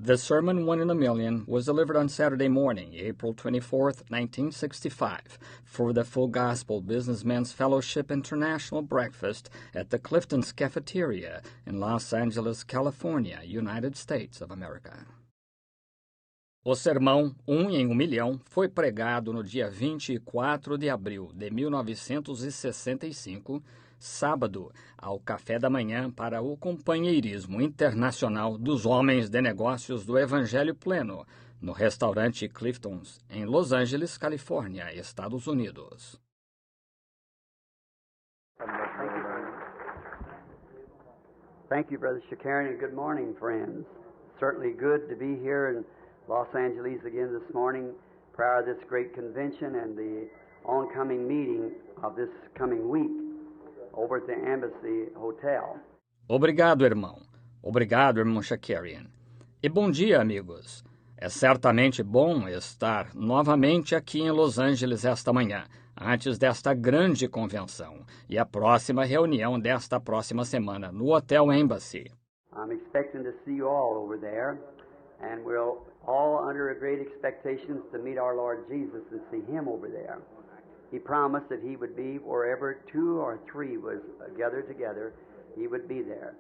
The sermon One in a Million was delivered on Saturday morning, April 24th, 1965, for the Full Gospel Businessmen's Fellowship International Breakfast at the Clifton's Cafeteria in Los Angeles, California, United States of America. O sermão Um em um Milhão foi pregado no dia 24 de abril de 1965, sábado, ao café da manhã para o companheirismo internacional dos homens de negócios do Evangelho Pleno, no restaurante Clifton's, em Los Angeles, Califórnia, Estados Unidos. Thank you, Brother Shakarian, and good morning, friends. Certainly good to be here in Los Angeles again this morning, prior to this great convention and the oncoming meeting of this coming week over at the Embassy Hotel. Obrigado, irmão. Obrigado, irmão Shakarian. E bom dia, amigos. É certamente bom estar novamente aqui em Los Angeles esta manhã, antes desta grande convenção e a próxima reunião desta próxima semana no Hotel Embassy. I'm expecting to see you all over there, and we're all under a great expectations to meet our Lord Jesus and see Him over there. He promised that He would be wherever two or three was gathered together, He would be there.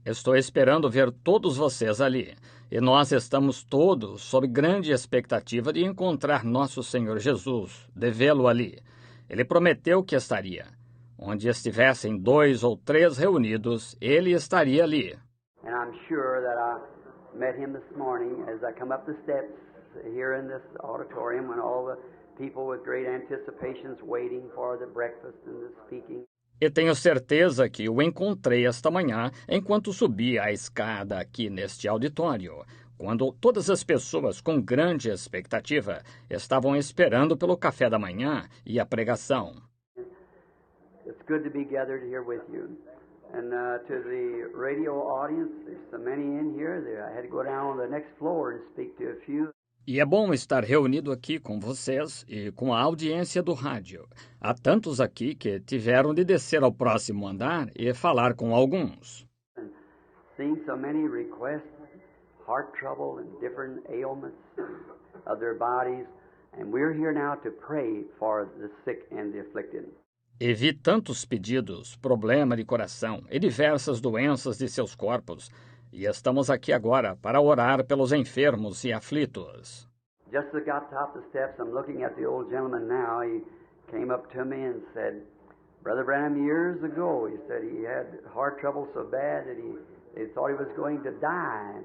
Estou esperando ver todos vocês ali, e nós estamos todos sob grande expectativa de encontrar nosso Senhor Jesus, de vê-lo ali. Ele prometeu que estaria. Onde estivessem 2 ou 3 reunidos, Ele estaria ali. And I'm sure that I met Him this morning as I come up the steps here in this auditorium when all the people with great anticipations waiting for the breakfast and the speaking. E tenho certeza que o encontrei esta manhã enquanto subia a escada aqui neste auditório, quando todas as pessoas com grande expectativa estavam esperando pelo café da manhã e a pregação. It's good to be gathered here with you. And to the radio audience, there's so many in here that I had to go down on the next floor and speak to a few. E é bom estar reunido aqui com vocês e com a audiência do rádio. Há tantos aqui que tiveram de descer ao próximo andar e falar com alguns. Seeing so many requests, heart trouble and different ailments of their bodies, and we're here now to pray for the sick and the afflicted. E vi tantos pedidos, problema de coração e diversas doenças de seus corpos, e estamos aqui agora para orar pelos enfermos e aflitos. Just as I got top of the steps, I'm looking at the old gentleman now. He came up to me and said, Brother Branham, years ago, he said he had heart trouble so bad that they thought he was going to die.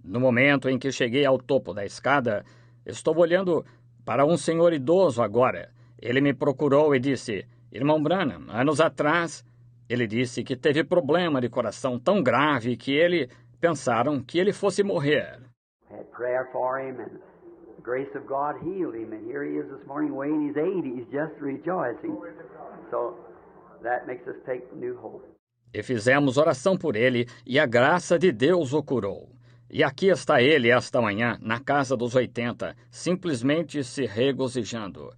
No momento em que cheguei ao topo da escada, estou olhando para um senhor idoso agora. Ele me procurou e disse, Irmão Branham, anos atrás, ele disse que teve problema de coração tão grave que pensaram que ele fosse morrer. Had prayer for him and the grace of God healed him. And here he is this morning weighing his 80s just rejoicing. So that makes us take new hope. E fizemos oração por ele e a graça de Deus o curou. E aqui está ele esta manhã, na casa dos 80, simplesmente se regozijando.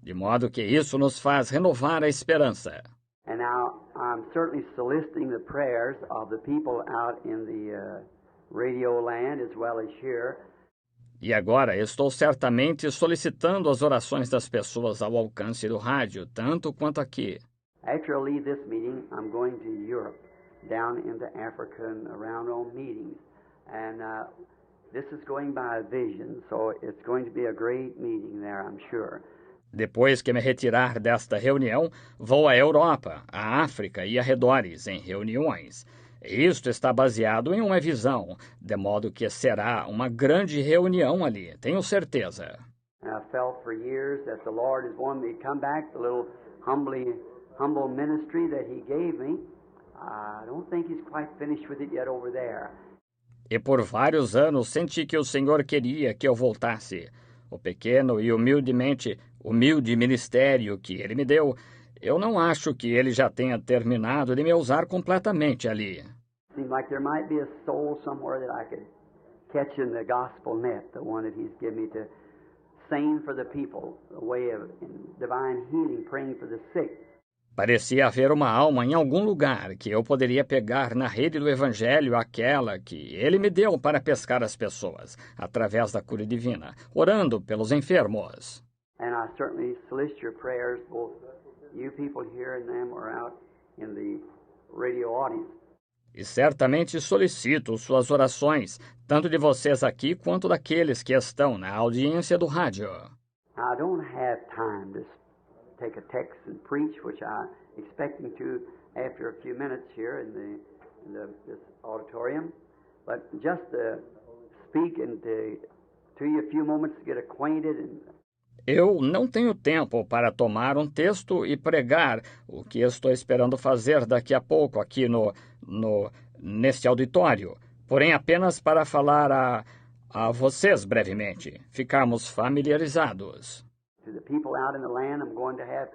De modo que isso nos faz renovar a esperança. And now I'm certainly soliciting the prayers of the people out in the radio land as well as here. E agora estou certamente solicitando as orações das pessoas ao alcance do rádio, tanto quanto aqui. After I leave this meeting, I'm going to Europe, down into Africa and around on meetings. And this is going by vision, so it's going to be a great meeting there, I'm sure. Depois que me retirar desta reunião, vou à Europa, à África e arredores em reuniões. Isto está baseado em uma visão, de modo que será uma grande reunião ali, tenho certeza. I felt for years that the Lord is wanting me to come back, the little humble ministry that He gave me. I don't think He's quite finished with it yet over there. E por vários anos senti que o Senhor queria que eu voltasse. O pequeno e humilde ministério que Ele me deu, eu não acho que Ele já tenha terminado de me usar completamente ali. Seems like there might be a soul somewhere that I could catch in the gospel net, the one that He's given me to sing for the people, a way of divine healing, praying for the sick. Parecia haver uma alma em algum lugar que eu poderia pegar na rede do Evangelho, aquela que ele me deu para pescar as pessoas, através da cura divina, orando pelos enfermos. And I certainly solicit your prayers, both you people here and them or out in the radio audience. E certamente solicito suas orações, tanto de vocês aqui quanto daqueles que estão na audiência do rádio. I don't have time to take a text and preach, which I'm expecting to after a few minutes here in this auditorium, but just to speak and to you a few moments to get acquainted. Eu não tenho tempo para tomar um texto e pregar, o que estou esperando fazer daqui a pouco aqui neste auditório, porém apenas para falar a vocês brevemente, ficarmos familiarizados. To the people out in the land, I'm going to have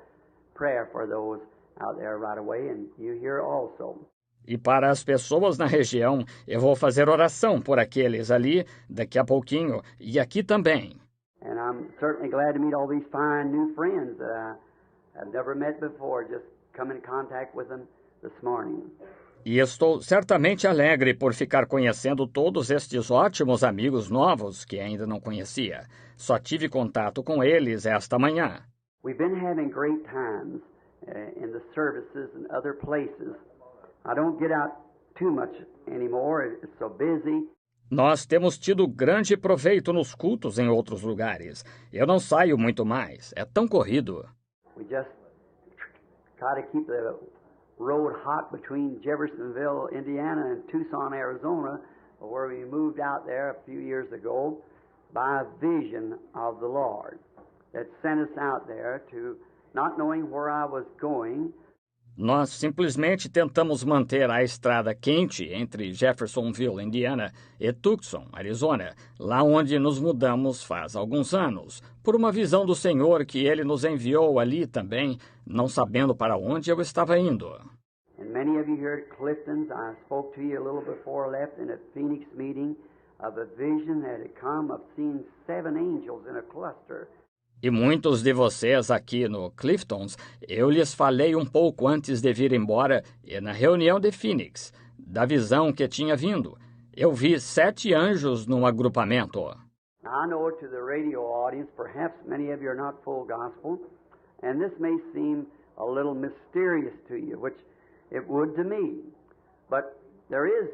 prayer for those out there right away, and you here also. E para as pessoas na região, eu vou fazer oração por aqueles ali daqui a pouquinho e aqui também. And I'm certainly glad to meet all these fine new friends that I've never met before, just come in contact with them this morning. E estou certamente alegre por ficar conhecendo todos estes ótimos amigos novos que ainda não conhecia. Só tive contato com eles esta manhã. We've been having great times in the services and other places. I don't get out too much anymore. It's so busy. Nós temos tido grande proveito nos cultos em outros lugares. Eu não saio muito mais. É tão corrido. We just try to keep the road hot between Jeffersonville, Indiana, and Tucson, Arizona, where we moved out there a few years ago by a vision of the Lord that sent us out there to, not knowing where I was going. Nós simplesmente tentamos manter a estrada quente entre Jeffersonville, Indiana, e Tucson, Arizona, lá onde nos mudamos faz alguns anos, por uma visão do Senhor que Ele nos enviou ali também, não sabendo para onde eu estava indo. And many of you here at Clifton's, I spoke to you a little before I left in a Phoenix meeting of a vision that had come of seeing 7 angels in a cluster. E muitos de vocês aqui no Clifton's, eu lhes falei um pouco antes de vir embora e na reunião de Phoenix, da visão que tinha vindo. Eu vi 7 anjos num agrupamento. Now, I know to the radio audience, perhaps many of you are not full gospel, and this may seem a little mysterious to you, which it would to me. But there is.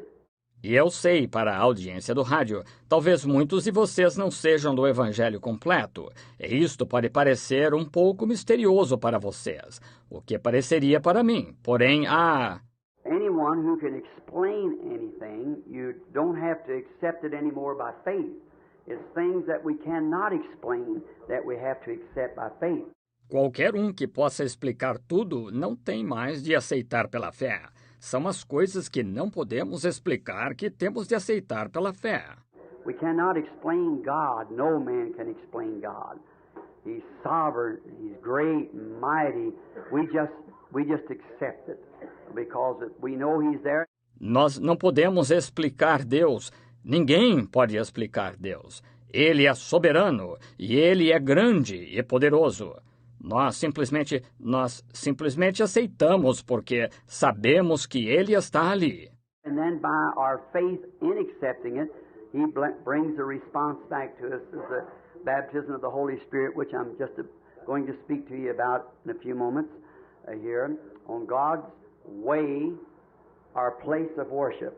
E eu sei, para a audiência do rádio, talvez muitos de vocês não sejam do Evangelho completo. E isto pode parecer um pouco misterioso para vocês, o que pareceria para mim. Porém, anyone who can explain anything, you don't have to accept it anymore by faith. It's things that we cannot explain that we have to accept by faith. Qualquer um que possa explicar tudo não tem mais de aceitar pela fé. São as coisas que não podemos explicar que temos de aceitar pela fé. We cannot explain God. No man can explain God. He's sovereign, He's great and mighty. We just accept it because we know He's there. Nós não podemos explicar Deus. Ninguém pode explicar Deus. Ele é soberano e Ele é grande e poderoso. Nós simplesmente aceitamos porque sabemos que Ele está ali. And then by our faith in accepting it, He brings the response back to us as the baptism of the Holy Spirit, which I'm just going to speak to you about in a few moments here, on God's way, our place of worship.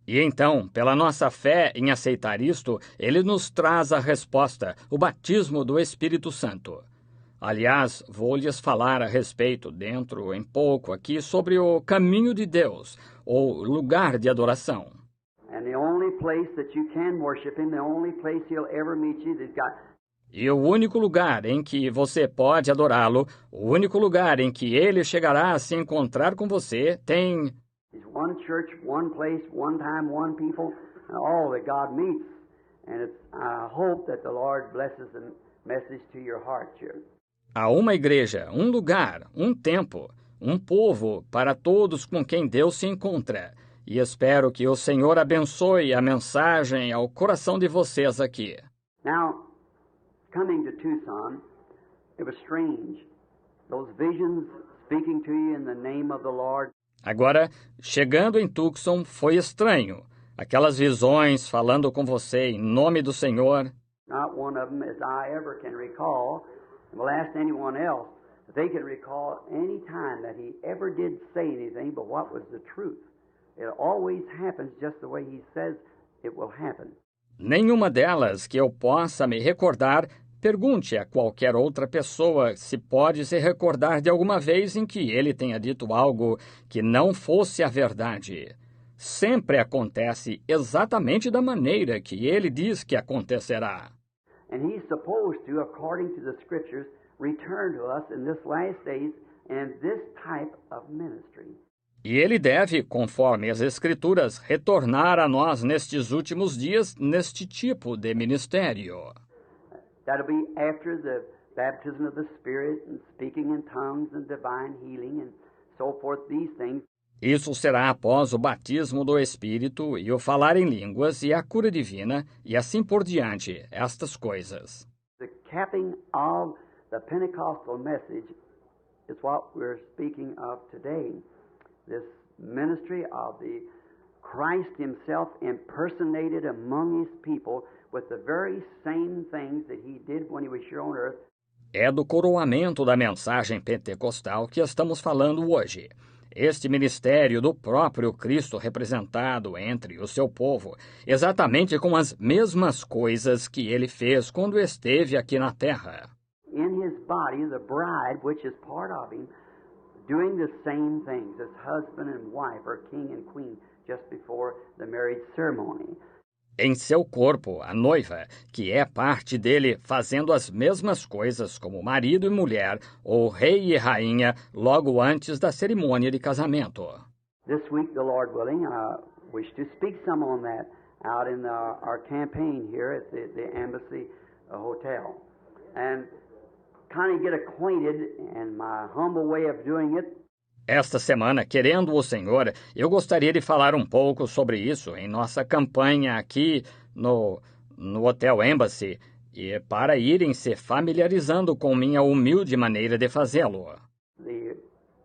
E então, pela nossa fé em aceitar isto, Ele nos traz a resposta, o batismo do Espírito Santo. Aliás, vou lhes falar a respeito dentro em pouco aqui sobre o caminho de Deus, ou lugar de adoração. And the only place that you can worship Him, the only place He'll ever meet you, that's got. E o único lugar em que você pode adorá-lo, o único lugar em que Ele chegará a se encontrar com você, tem There's one church, one place, one time, one people, and all that God meets. And I hope that the Lord blesses the message to your heart here. Há uma igreja, um lugar, um tempo, um povo para todos com quem Deus se encontra. E espero que o Senhor abençoe a mensagem ao coração de vocês aqui. Now, coming to Tucson, it was strange. Those visions speaking to you in the name of the Lord. Agora, chegando em Tucson, foi estranho. Aquelas visões falando com você em nome do Senhor. Not one of them, as I ever can recall, and we'll ask anyone else, if they can recall any time that he ever did say anything but what was the truth. It always happens just the way he says it will happen. Nenhuma delas que eu possa me recordar. Pergunte a qualquer outra pessoa se pode se recordar de alguma vez em que ele tenha dito algo que não fosse a verdade. Sempre acontece exatamente da maneira que ele diz que acontecerá. And he's supposed to, according to the Scriptures, return to us in this last days and this type of ministry. E ele deve, conforme as Escrituras, retornar a nós nestes últimos dias, neste tipo de ministério. That'll be after the baptism of the Spirit and speaking in tongues and divine healing and so forth, these things. Isso será após o batismo do Espírito e o falar em línguas e a cura divina e assim por diante, estas coisas. The capping of the Pentecostal message is what we're speaking of today. This ministry of the Christ himself impersonated among his people with the very same things that he did when he was here on earth. É do coroamento da mensagem pentecostal que estamos falando hoje. Este ministério do próprio Cristo representado entre o seu povo, exatamente com as mesmas coisas que ele fez quando esteve aqui na terra. In his body, the bride, which is part of him, doing the same things as husband and wife or king and queen just before the marriage ceremony. Em seu corpo, a noiva, que é parte dele, fazendo as mesmas coisas como marido e mulher, ou rei e rainha, logo antes da cerimônia de casamento. This week, the Lord willing, I wish to speak some on that out in our campaign here at the Embassy Hotel. And kind of get acquainted, and my humble way of doing it. Esta semana, querendo o Senhor, eu gostaria de falar um pouco sobre isso em nossa campanha aqui no Hotel Embassy, e para irem se familiarizando com minha humilde maneira de fazê-lo.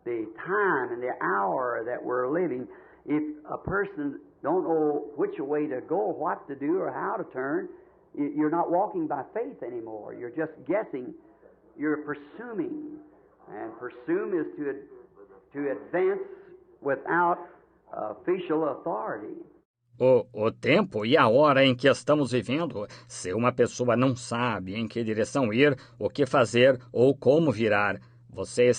The time and the hour that we're living, if a person don't know which way to go, or what to do, or how to turn, you're not walking by faith anymore. You're just guessing. You're presuming, and presume is to advance without official authority. O tempo e a hora em que estamos vivendo, se uma pessoa não sabe em que direção ir, o que fazer ou como virar, você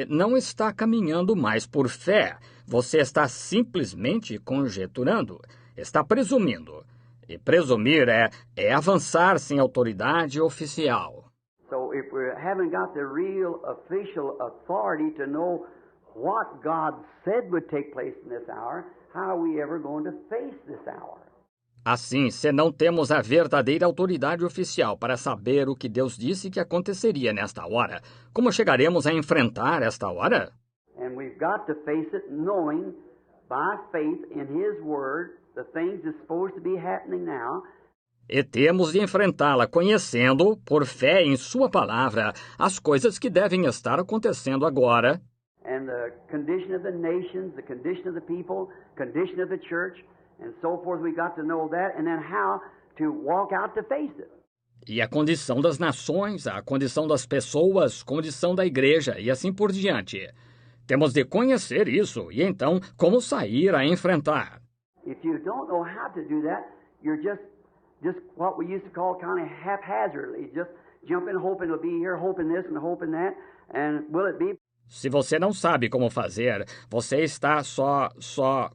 não está caminhando mais por fé, você está simplesmente conjeturando, está presumindo. E presumir é avançar sem autoridade oficial. So if we haven't got the real official authority to know what God said would take place in this hour, how are we ever going to face this hour? Assim, se não temos a verdadeira autoridade oficial para saber o que Deus disse que aconteceria nesta hora, como chegaremos a enfrentar esta hora? And we've got to face it knowing by faith in His Word the things that's supposed to be happening now. E temos de enfrentá-la conhecendo, por fé em sua palavra, as coisas que devem estar acontecendo agora. And the condition of the nations, the condition of the people, condition of the church, and so forth, we got to know that, and then how to walk out to face it. E a condição das nações, a condição das pessoas, condição da igreja e assim por diante. Temos de conhecer isso e então como sair a enfrentar. If you don't know how to do that, you're just what we used to call kind of haphazardly, just jumping, hoping it'll be here, hoping this and hoping that, and will it be? Se você não sabe como fazer, você está só,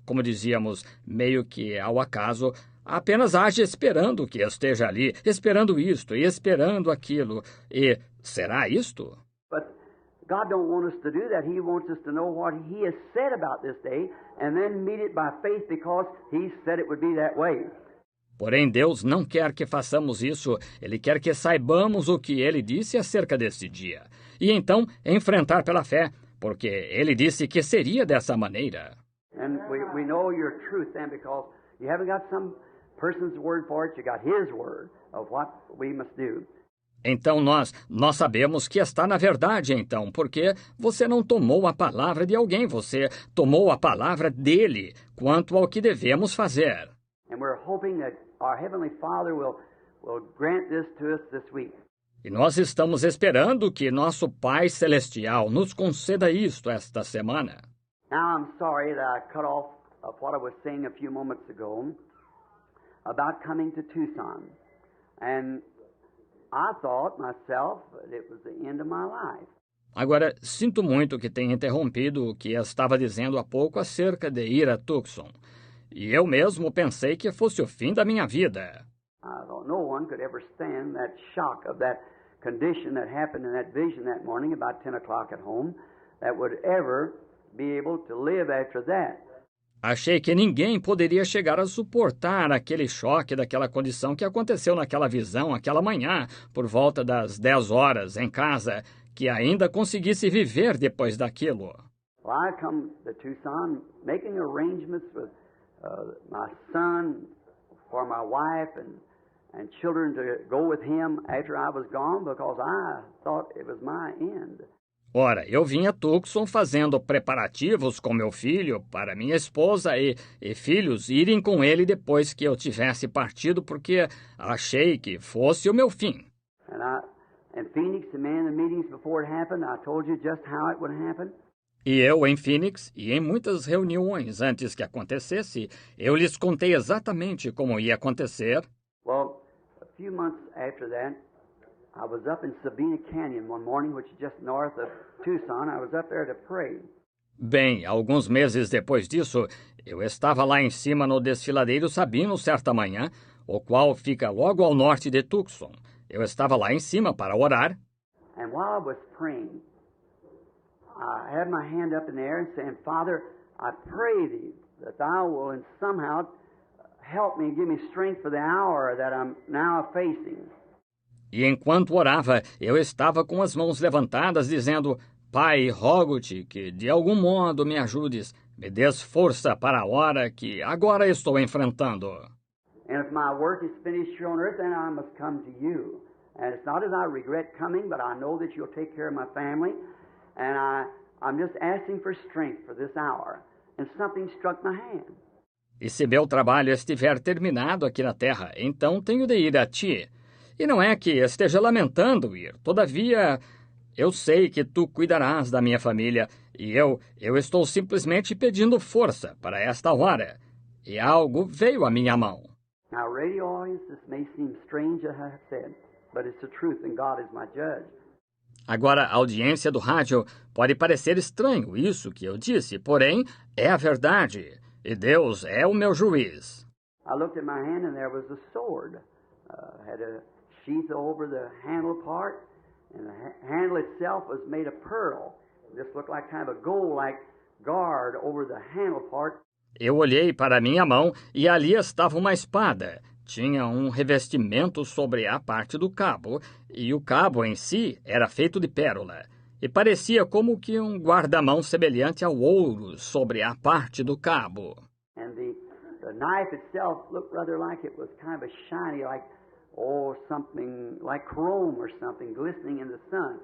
como dizíamos, meio que ao acaso, apenas age esperando que esteja ali, esperando isto e esperando aquilo. E será isto? But God don't want us to do that. He wants us to know what He has said about this day and then meet it by faith because He said it would be that way. Porém, Deus não quer que façamos isso. Ele quer que saibamos o que Ele disse acerca deste dia. E então, enfrentar pela fé, porque Ele disse que seria dessa maneira. And we know your truth then because you haven't got some person's word for it. You got His word of what we must do. Então nós sabemos que está na verdade, então, porque você não tomou a palavra de alguém, você tomou a palavra dele quanto ao que devemos fazer. And we're hoping that our Heavenly Father will grant this to us this week. E nós estamos esperando que nosso Pai Celestial nos conceda isto esta semana. Now I'm sorry that I cut off of what I was saying a few moments ago about coming to Tucson. And I thought myself that it was the end of my life. Agora, sinto muito que tenha interrompido o que eu estava dizendo há pouco acerca de ir a Tucson. E eu mesmo pensei que fosse o fim da minha vida. I thought no one could ever stand that shock of that condition that happened in that vision that morning about 10 o'clock at home that would ever be able to live after that. Achei que ninguém poderia chegar a suportar aquele choque daquela condição que aconteceu naquela visão, aquela manhã, por volta das 10 horas, em casa, que ainda conseguisse viver depois daquilo. Well, I come to Tucson making arrangements with my son for my wife and children to go with him after I was gone because I thought it was my end. Ora, eu vim a Tucson fazendo preparativos com meu filho para minha esposa e filhos irem com ele depois que eu tivesse partido, porque achei que fosse o meu fim. In Phoenix, the man in the meetings before it happened, I told you just how it would happen. E eu, em Phoenix, e em muitas reuniões antes que acontecesse, eu lhes contei exatamente como ia acontecer. Well, a few months after that, I was up in Sabina Canyon one morning, which is just north of Tucson. I was up there to pray. Bem, alguns meses depois disso, eu estava lá em cima no desfiladeiro Sabino certa manhã, o qual fica logo ao norte de Tucson. Eu estava lá em cima para orar. And while I was praying, I had my hand up in the air and saying, Father, I pray thee that thou will somehow help me and give me strength for the hour that I'm now facing. E enquanto orava, eu estava com as mãos levantadas, dizendo, Pai, rogo-te que de algum modo me ajudes, me des força para a hora que agora estou enfrentando. And if my work is finished here on earth, then I must come to you. And it's not as I regret coming, but I know that you'll take care of my family. And I'm just asking for strength for this hour. And something struck my hand. E se meu trabalho estiver terminado aqui na terra, então tenho de ir a ti. E não é que esteja lamentando ir, todavia, eu sei que tu cuidarás da minha família, e eu estou simplesmente pedindo força para esta hora. E algo veio à minha mão. Now, radio audience, this may seem strange as I have said, but it's the truth and God is my judge. Agora, a audiência do rádio pode parecer estranho isso que eu disse, porém, é a verdade, e Deus é o meu juiz. I looked at my hand and there was a sword. Had a sheath over the handle part, and the handle itself was made of pearl. It just looked like kind of a gold-like guard over the handle part. Eu olhei para a minha mão e ali estava uma espada. Tinha um revestimento sobre a parte do cabo, e o cabo em si era feito de pérola. E parecia como que um guarda-mão semelhante ao ouro sobre a parte do cabo. And the knife itself looked rather like it was kind of shiny, like something like chrome or something glistening in the sun.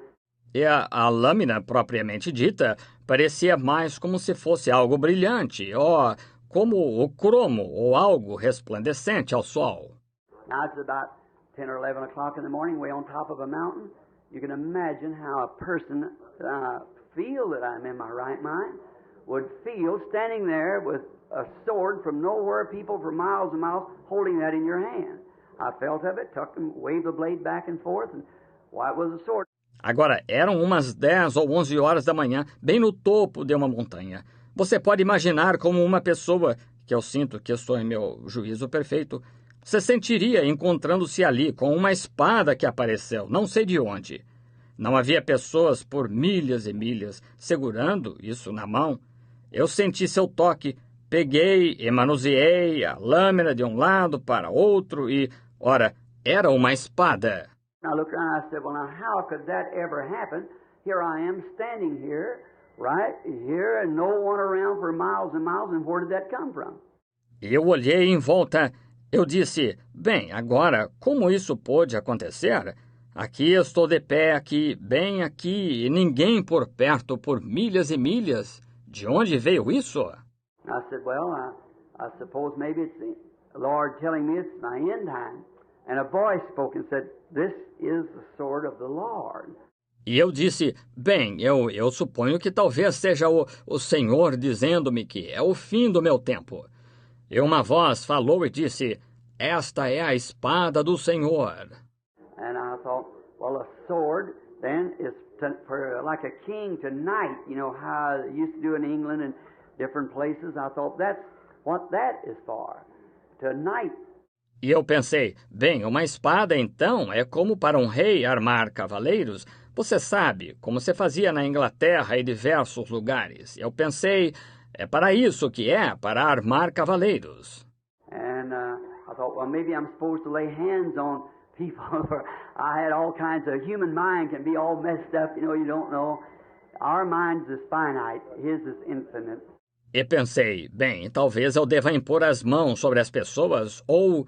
E a lâmina propriamente dita parecia mais como se fosse algo brilhante, ou como o cromo ou algo resplandecente ao sol. Now it's about 10 or 11 o'clock in the morning, way on top of a mountain. You can imagine how a person feel that I'm in my right mind would feel standing there with a sword from nowhere, people for miles and miles, holding that in your hand. I felt of it, took and waved the blade back and forth, and why, it was a sword. Agora, eram umas 10 ou 11 horas da manhã, bem no topo de uma montanha. Você pode imaginar como uma pessoa, que eu sinto que estou em meu juízo perfeito, se sentiria encontrando-se ali com uma espada que apareceu, não sei de onde. Não havia pessoas por milhas e milhas segurando isso na mão. Eu senti seu toque, peguei e manuseei a lâmina de um lado para outro e, ora, era uma espada. I looked around and I said, well, now how could that ever happen? Here I am standing here, right here, and no one around for miles and miles, and where did that come from? Eu olhei em volta. Eu disse, bem, agora, como isso pôde acontecer? Aqui estou de pé, aqui, bem aqui, e ninguém por perto por milhas e milhas. De onde veio isso? I said, well, I suppose maybe it's the Lord telling me it's my end time. And a voice spoke and said, this is the sword of the Lord. E eu disse, bem, eu suponho que talvez seja o Senhor dizendo-me que é o fim do meu tempo. E uma voz falou e disse, esta é a espada do Senhor. And I thought, well, a sword then is for like a king to knight, you know how they used to do in England and different places. I thought that's what that is for, to knight. E eu pensei, bem, uma espada então é como para um rei armar cavaleiros. Você sabe, como se fazia na Inglaterra e diversos lugares. Eu pensei, é para isso que é, para armar cavaleiros. And I thought, well, maybe I'm supposed to lay hands on people. I had all kinds of human mind can be all messed up, you don't know. Our mind is finite, his is infinite. E pensei, bem, talvez eu deva impor as mãos sobre as pessoas, ou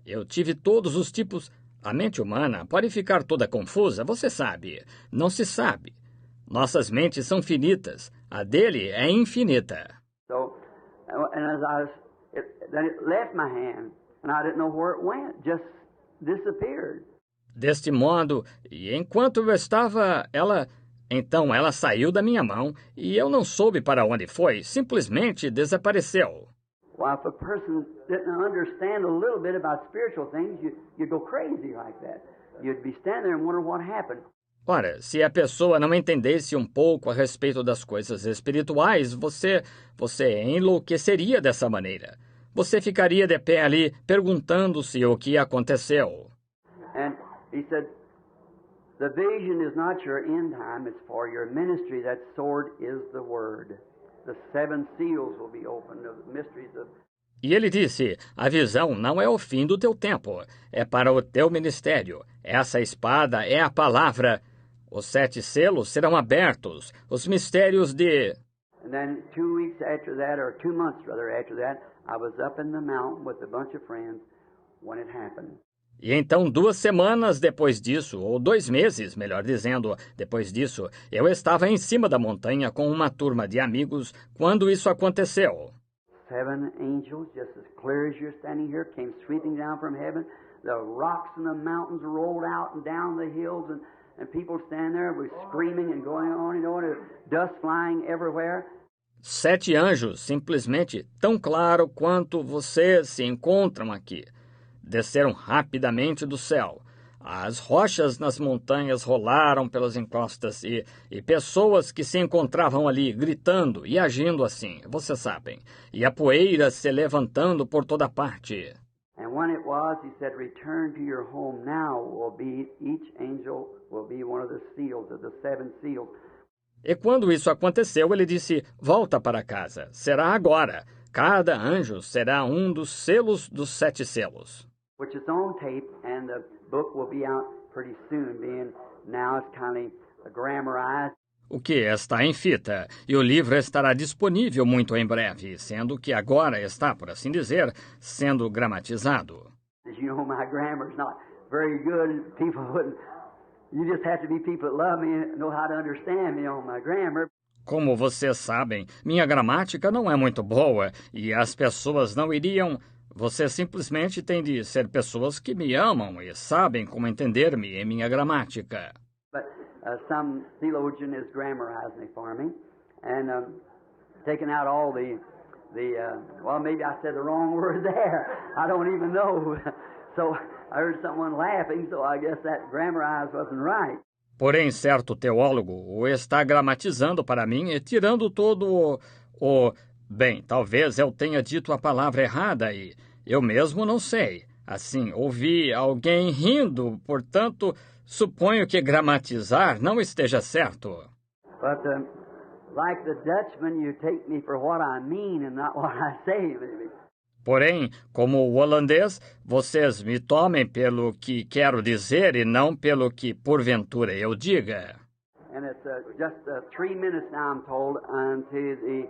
eu tive todos os tipos. A mente humana pode ficar toda confusa, você sabe. Não se sabe. Nossas mentes são finitas. A dele é infinita. So, and as I was, then it left my hand, and I didn't know where it went. Just disappeared. Deste modo, e enquanto eu estava, então ela saiu da minha mão e eu não soube para onde foi, simplesmente desapareceu. Well, if a person didn't understand a little bit about spiritual things, you'd go crazy like that. You'd be standing there and wonder what happened. Ora, se a pessoa não entendesse um pouco a respeito das coisas espirituais, você enlouqueceria dessa maneira. Você ficaria de pé ali perguntando-se o que aconteceu. And he said, the vision is not your end time, it's for your ministry. That sword is the word. The seven seals will be opened, the mysteries of... E ele disse, a visão não é o fim do teu tempo, é para o teu ministério. Essa espada é a palavra. Os 7 selos serão abertos, os mistérios de... And then 2 weeks after that, or 2 months rather after that, I was up in the mountain with a bunch of friends when it happened. E então 2 semanas depois disso, ou 2 meses, melhor dizendo, depois disso, eu estava em cima da montanha com uma turma de amigos quando isso aconteceu. 7 angels, just as clear as you're standing here, came sweeping down from heaven. The rocks and the mountains rolled out and down the hills, and people stand there with screaming and going on, dust flying everywhere. 7 anjos, simplesmente tão claro quanto vocês se encontram aqui. Desceram rapidamente do céu. As rochas nas montanhas rolaram pelas encostas e pessoas que se encontravam ali gritando e agindo assim, vocês sabem, e a poeira se levantando por toda parte. And when it was, he said, return to your home now each angel will be one of the seals of the 7 seals. E quando isso aconteceu, ele disse, volta para casa, será agora. Cada anjo será um dos selos dos 7 selos. Which is on tape, and the book will be out pretty soon, being now it's kind of grammarized. O que está em fita, e o livro estará disponível muito em breve, sendo que agora está, por assim dizer, sendo gramatizado. As you know, my grammar is not very good. People wouldn't. You just have to be people that love me and know how to understand me on my grammar. Como vocês sabem, minha gramática não é muito boa, e as pessoas não iriam... Você simplesmente tem de ser pessoas que me amam e sabem como entender-me em minha gramática. But some theologian is grammarizing it for me and taking out all well, maybe I said the wrong word there. I don't even know. So I heard someone laughing, so I guess that grammarized wasn't right. Porém, certo teólogo o está gramatizando para mim e tirando todo o... Bem, talvez eu tenha dito a palavra errada e eu mesmo não sei. Assim, ouvi alguém rindo, portanto, suponho que gramatizar não esteja certo. But like the Dutchman, you take me for what I mean and not what I say. Porém, como o holandês, vocês me tomem pelo que quero dizer e não pelo que porventura eu diga. And it's just 3 minutes now, I'm told, until the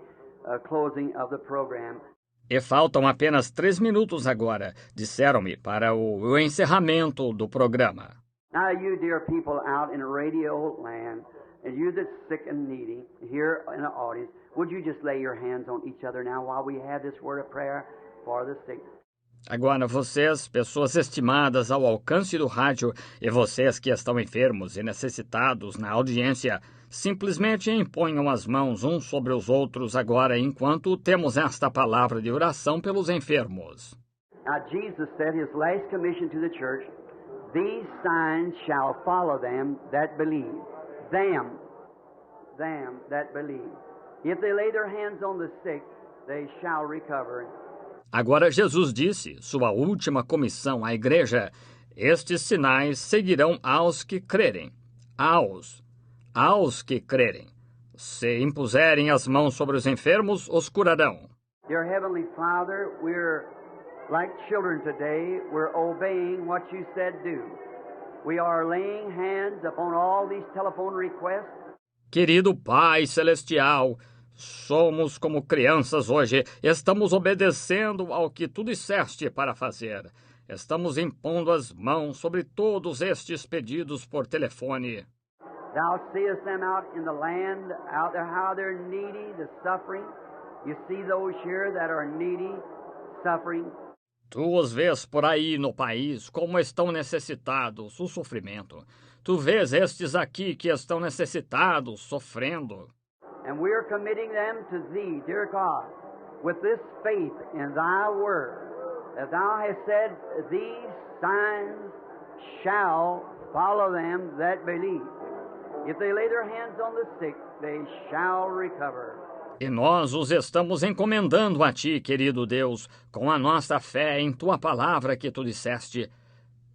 closing of the program. E faltam apenas 3 minutos agora, disseram-me, para o encerramento do programa. Now, you dear people out in radio land, and you that's sick and needy here in the audience, would you just lay your hands on each other now while we have this word of prayer for the sick? Agora, vocês, pessoas estimadas ao alcance do rádio, e vocês que estão enfermos e necessitados na audiência, simplesmente imponham as mãos uns sobre os outros agora, enquanto temos esta palavra de oração pelos enfermos. Now, Jesus said his last commission to the church, "These signs shall follow them that believe." Them that believe. If they lay their hands on the sick, they shall recover. Agora Jesus disse, sua última comissão à igreja, estes sinais seguirão aos que crerem. Aos que crerem. Se impuserem as mãos sobre os enfermos, os curarão. Dear Heavenly Father, we're like children today. We're obeying what you said do. We are laying hands upon all these telephone requests. Querido Pai Celestial, somos como crianças hoje, estamos obedecendo ao que tu disseste para fazer. Estamos impondo as mãos sobre todos estes pedidos por telefone. Thou seest them out in the land, out there, how they're needy, the suffering. You see those here that are needy, suffering. Tu os vês por aí no país como estão necessitados, o sofrimento. Tu vês estes aqui que estão necessitados, sofrendo. And we're committing them to Thee, dear God, with this faith in Thy Word. As Thou hast said, these signs shall follow them that believe. If they lay their hands on the sick, they shall recover. E nós os estamos encomendando a Ti, querido Deus, com a nossa fé em Tua palavra que Tu disseste.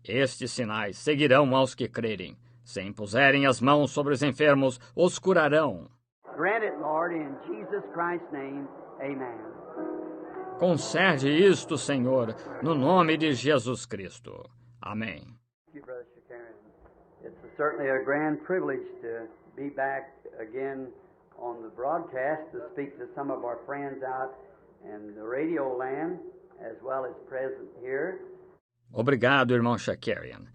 Estes sinais seguirão aos que crerem. Se impuserem as mãos sobre os enfermos, os curarão. Grant it, Lord, in Jesus Christ's name. Amen. Concede isto, Senhor, no nome de Jesus Cristo. Amém. Thank you, Brother Shakarian. It's certainly a grand privilege to be back again on the broadcast to speak to some of our friends out in the radio land as well as present here. Obrigado, irmão Shakarian.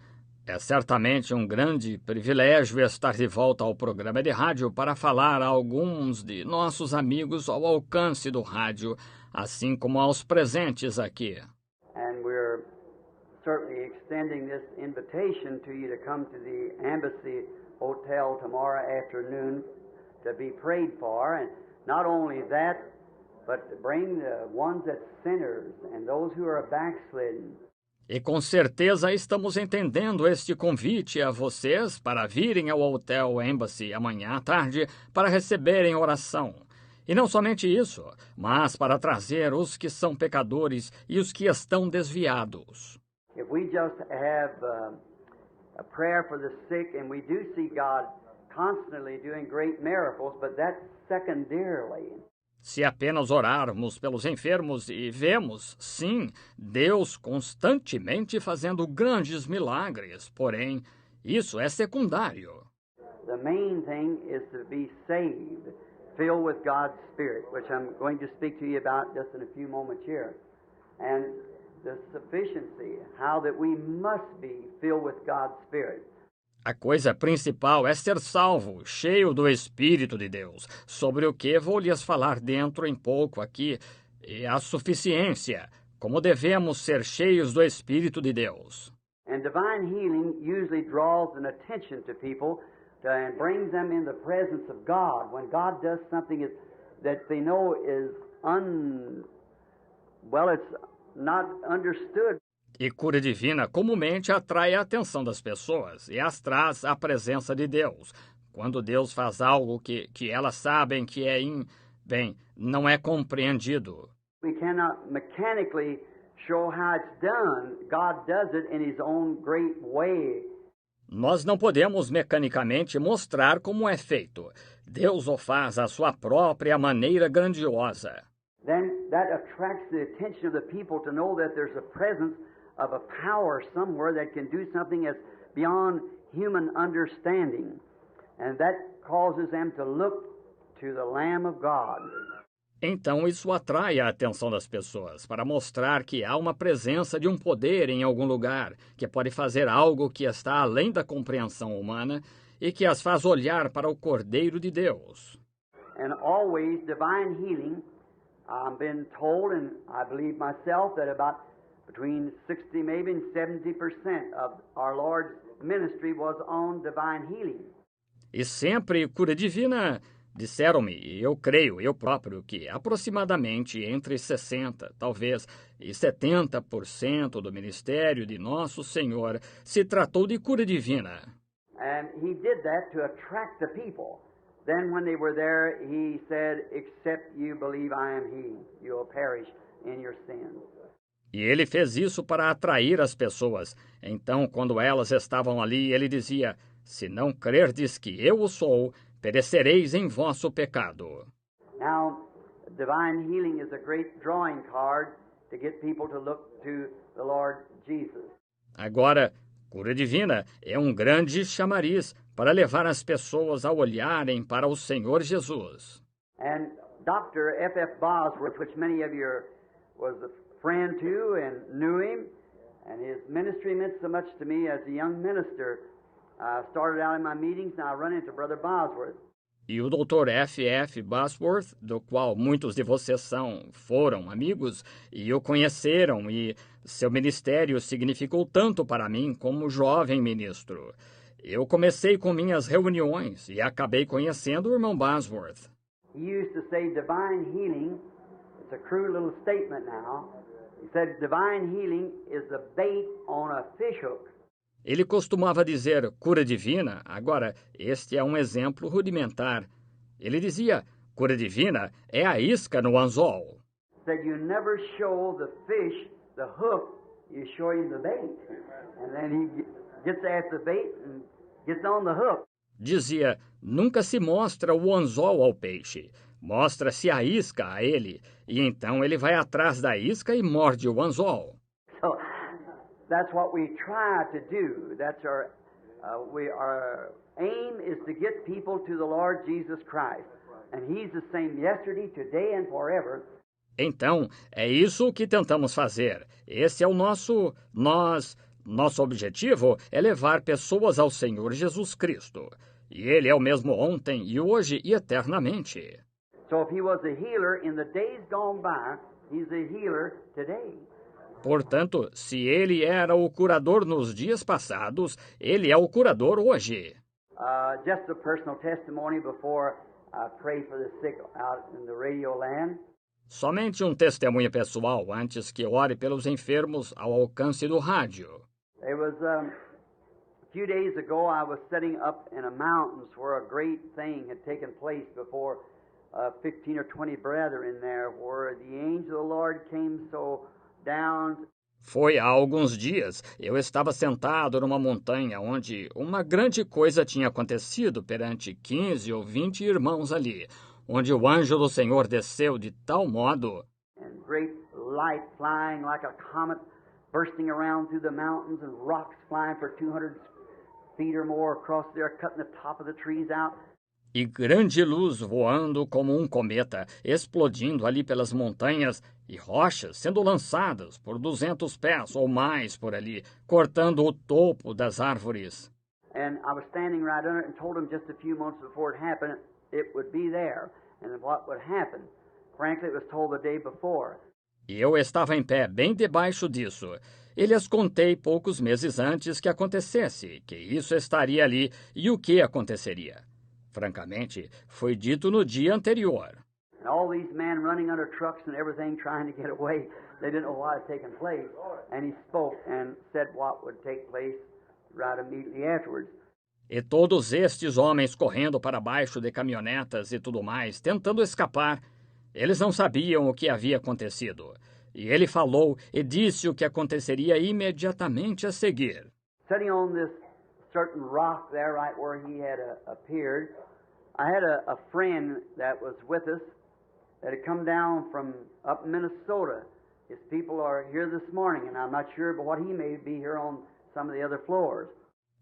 É certamente um grande privilégio estar de volta ao programa de rádio para falar a alguns de nossos amigos ao alcance do rádio, assim como aos presentes aqui. And we're certainly extending this invitation to you to come to the Embassy Hotel tomorrow afternoon to be prayed for, and not only that, but to bring the ones that's sinners and those who are backslidden. E com certeza estamos entendendo este convite a vocês para virem ao Hotel Embassy amanhã à tarde para receberem oração. E não somente isso, mas para trazer os que são pecadores e os que estão desviados. If we just have a prayer for the sick, and we do see God constantly doing great miracles, but that's secondarily. Se apenas orarmos pelos enfermos e vemos, sim, Deus constantemente fazendo grandes milagres, porém, isso é secundário. The main thing is to be saved, filled with God's Spirit, which I'm going to speak to you about just in a few moments here. And the sufficiency, how that we must be filled with God's Spirit. A coisa principal é ser salvo, cheio do Espírito de Deus, sobre o que vou lhes falar dentro em pouco aqui, e a suficiência, como devemos ser cheios do Espírito de Deus. And divine healing usually draws an attention to people and brings them in the presence of God. When God does something that they know is it's not understood. E cura divina comumente atrai a atenção das pessoas e as traz à presença de Deus. Quando Deus faz algo que elas sabem que não é compreendido. We cannot mechanically show how it's done. God does it in His own great way. Nós não podemos mecanicamente mostrar como é feito. Deus o faz à sua própria maneira grandiosa. Then that attracts the attention of the people to know that there's a presence of a power somewhere that can do something that's beyond human understanding. And that causes them to look to the Lamb of God. Então isso atrai a atenção das pessoas para mostrar que há uma presença de um poder em algum lugar que pode fazer algo que está além da compreensão humana e que as faz olhar para o Cordeiro de Deus. And always divine healing, I've been told, and I believe myself, that about between 60 maybe and 70% of our Lord's ministry was on divine healing. E sempre cura divina, disseram-me, e eu creio, eu próprio, que aproximadamente entre 60, talvez, e 70% do ministério de Nosso Senhor se tratou de cura divina. And he did that to attract the people. Then when they were there, he said, except you believe I am he, you will perish in your sins. E ele fez isso para atrair as pessoas. Então, quando elas estavam ali, ele dizia: se não crerdes que eu o sou, perecereis em vosso pecado. Now, divine healing is a great drawing card to get people to look to the Lord Jesus. Agora, cura divina é um grande chamariz para levar as pessoas a olharem para o Senhor Jesus. And Dr. F.F. Bosworth, which many of you was a friend to and knew him, and his ministry meant so much to me as a young minister. I started out in my meetings and I run into Brother Bosworth. E o Dr. F.F. Bosworth, do qual muitos de vocês foram amigos e o conheceram, e seu ministério significou tanto para mim como jovem ministro. Eu comecei com minhas reuniões e acabei conhecendo o irmão Bosworth. He used to say divine healing, it's a crude little statement now. He said divine healing is the bait on a fishhook. Ele costumava dizer cura divina. Agora, este é um exemplo rudimentar. Ele dizia, cura divina é a isca no anzol. Said you never show the fish the hook, you show him the bait. And then he gets after the bait and gets on the hook. Dizia, nunca se mostra o anzol ao peixe. Mostra-se a isca a ele. E então ele vai atrás da isca e morde o anzol. So, that's what we try to do. That's our aim is to get people to the Lord Jesus Christ. And He's the same yesterday, today, and forever. Então, é isso que tentamos fazer. Esse é o nosso objetivo é levar pessoas ao Senhor Jesus Cristo. E Ele é o mesmo ontem e hoje e eternamente. So if He was a healer in the days gone by, He's a healer today. Portanto, se ele era o curador nos dias passados, ele é o curador hoje. Just a personal testimony before I pray for the sick out in the radio land. Somente um testemunho pessoal antes que ore pelos enfermos ao alcance do rádio. There was a few days ago I was sitting up in the mountains where a great thing had taken place before 15 or 20 brethren there, where the angel of the Lord came so down. Foi há alguns dias, eu estava sentado numa montanha onde uma grande coisa tinha acontecido perante 15 ou 20 irmãos ali, onde o anjo do Senhor desceu de tal modo, And great light flying like a comet, bursting around through the mountains, and rocks flying for 200 feet or more across there, cutting the top of the trees out. e grande luz voando como um cometa, explodindo ali pelas montanhas, e rochas sendo lançadas por 200 pés ou mais por ali, cortando o topo das árvores. And I was standing right under it and told them just a few months before it happened, it would be there, and what would happen. Frankly, it was told the day before. E eu estava em pé bem debaixo disso. E lhes contei poucos meses antes que acontecesse, que isso estaria ali e o que aconteceria. Francamente, foi dito no dia anterior. And all these men running under trucks and everything trying to get away, they didn't know what had taken place. And he spoke and said what would take place right immediately afterwards. E todos estes homens correndo para baixo de caminhonetas e tudo mais, tentando escapar, eles não sabiam o que havia acontecido. E ele falou e disse o que aconteceria imediatamente a seguir. Sitting on this certain rock there, right where he had appeared, I had a friend that was with us that had come down from up in Minnesota. His people are here this morning, and I'm not sure, but what he may be here on some of the other floors.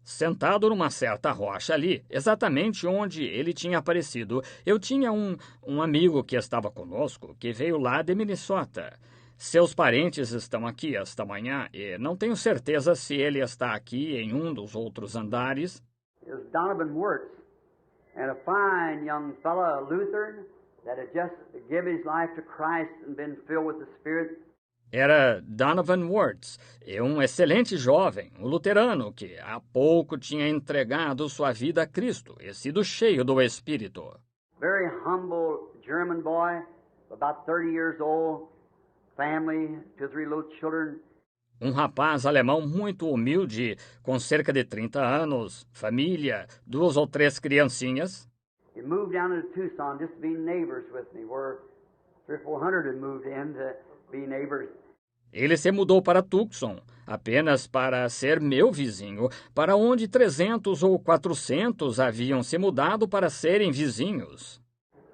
Sentado numa certa rocha ali, exatamente onde ele tinha aparecido, eu tinha um amigo que estava conosco, que veio lá de Minnesota. Seus parentes estão aqui esta manhã e não tenho certeza se ele está aqui em um dos outros andares. It was Donovan Wirtz, and a fine young fellow, a Lutheran, that had just given his life to Christ and been filled with the Spirit. Era Donovan Wirtz, um excelente jovem, um luterano que há pouco tinha entregado sua vida a Cristo e sido cheio do Espírito. Very humble German boy, about 30 years old, family, 2 or 3 little children. Um rapaz alemão muito humilde, com cerca de 30 anos, família, 2 ou 3 criancinhas. He moved down into Tucson just to be neighbors with me, where 300 or 400 had moved in to be neighbors. Ele se mudou para Tucson, apenas para ser meu vizinho, para onde 300 ou 400 haviam se mudado para serem vizinhos.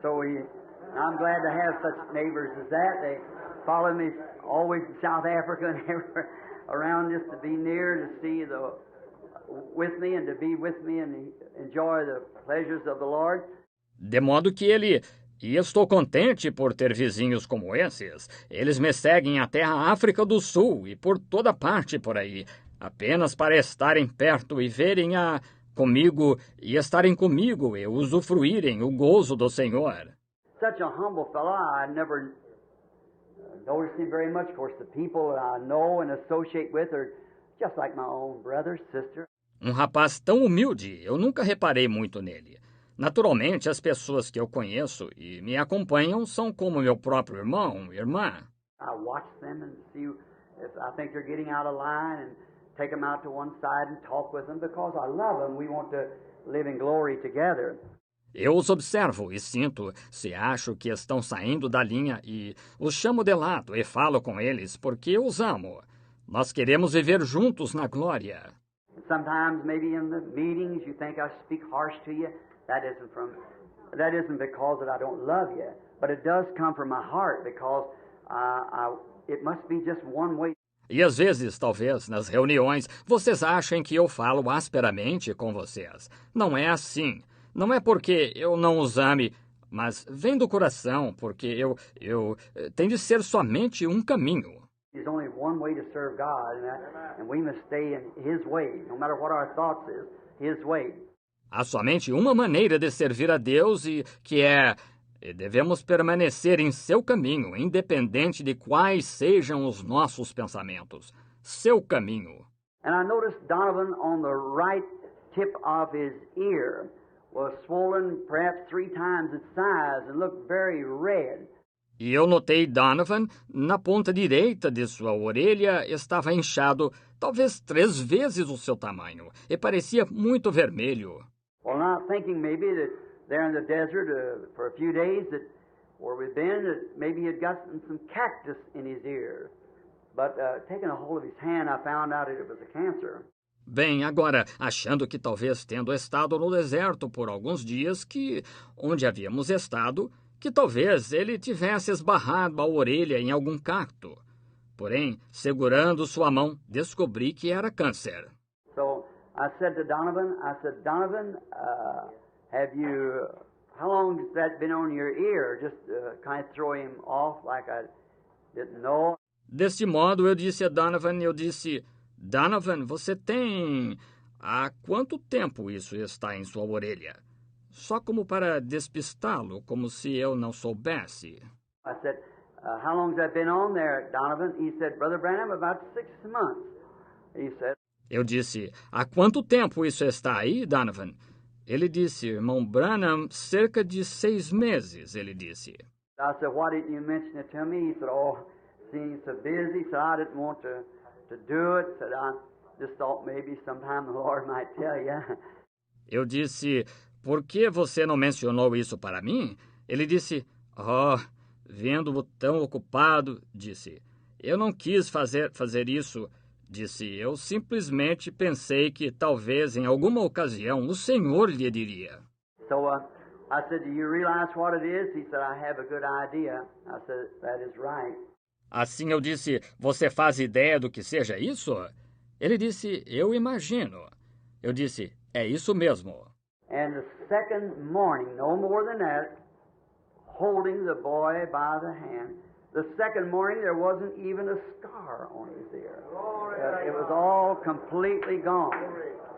So I'm glad to have such neighbors as that. They follow me always in South Africa and everywhere around just to be near, to see with me and to be with me and enjoy the pleasures of the Lord. De modo que e estou contente por ter vizinhos como esses. Eles me seguem até a África do Sul e por toda parte por aí, apenas para estarem perto e verem comigo e estarem comigo e usufruírem o gozo do Senhor. Such a humble fellow, I never noticed him very much. Of course, the people that I know and associate with are just like my own brother, sister. Um rapaz tão humilde, eu nunca reparei muito nele. Naturalmente, as pessoas que eu conheço e me acompanham são como meu próprio irmão, irmã. I watch them and see if I think they're getting out of line and take them out to one side and talk with them because I love them. We want to live in glory together. Eu os observo e sinto se acho que estão saindo da linha e os chamo de lado e falo com eles porque eu os amo. Nós queremos viver juntos na glória. Sometimes maybe in the meetings you think I speak harsh to you. That isn't because that I don't love you, but it does come from my heart because it must be just one way. E às vezes, talvez, nas reuniões, vocês achem que eu falo asperamente com vocês. Não é assim. Não é porque eu não os ame, mas vem do coração, porque tem de ser somente um caminho. There's only one way to serve God, and we must stay in His way, no matter what our thoughts is, His way. Há somente uma maneira de servir a Deus e devemos permanecer em seu caminho, independente de quais sejam os nossos pensamentos. Seu caminho. And I noticed Donovan on the right tip of his ear was swollen perhaps 3 times its size and looked very red. E eu notei Donovan na ponta direita de sua orelha estava inchado, talvez 3 vezes o seu tamanho, e parecia muito vermelho. Well, not thinking maybe that there in the desert for a few days that where we've been, that maybe he had gotten some cactus in his ear. But taking a hold of his hand, I found out that it was a cancer. Bem, agora, achando que talvez tendo estado no deserto por alguns dias, onde havíamos estado, que talvez ele tivesse esbarrado a orelha em algum cacto. Porém, segurando sua mão, descobri que era câncer. So I said to Donovan, how long has that been on your ear? Just kind of throw him off like I didn't know. Deste modo, eu disse a Donovan, Donovan, você tem... Há quanto tempo isso está em sua orelha? Só como para despistá-lo, como se eu não soubesse. I said, how long has that been on there, Donovan? He said, Brother Branham, about 6 months. He said. Eu disse, há quanto tempo isso está aí, Donovan? Ele disse, irmão Branham, cerca de 6 meses, ele disse. I said, why didn't you mention it to me? He said, seeing so busy, he said, I didn't want to do it. He said, I just thought maybe sometime the Lord might tell you. Eu disse, por que você não mencionou isso para mim? Ele disse, vendo-o tão ocupado, disse, eu não quis fazer isso. Disse, eu simplesmente pensei que talvez em alguma ocasião o Senhor lhe diria. So I said, do you realize what it is? He said, I have a good idea. I said, that is right. Assim eu disse, você faz ideia do que seja isso? Ele disse, eu imagino. Eu disse, é isso mesmo. And the second morning, no more than that, holding the boy by the hand, the second morning there wasn't even a scar on his ear. It was all completely gone.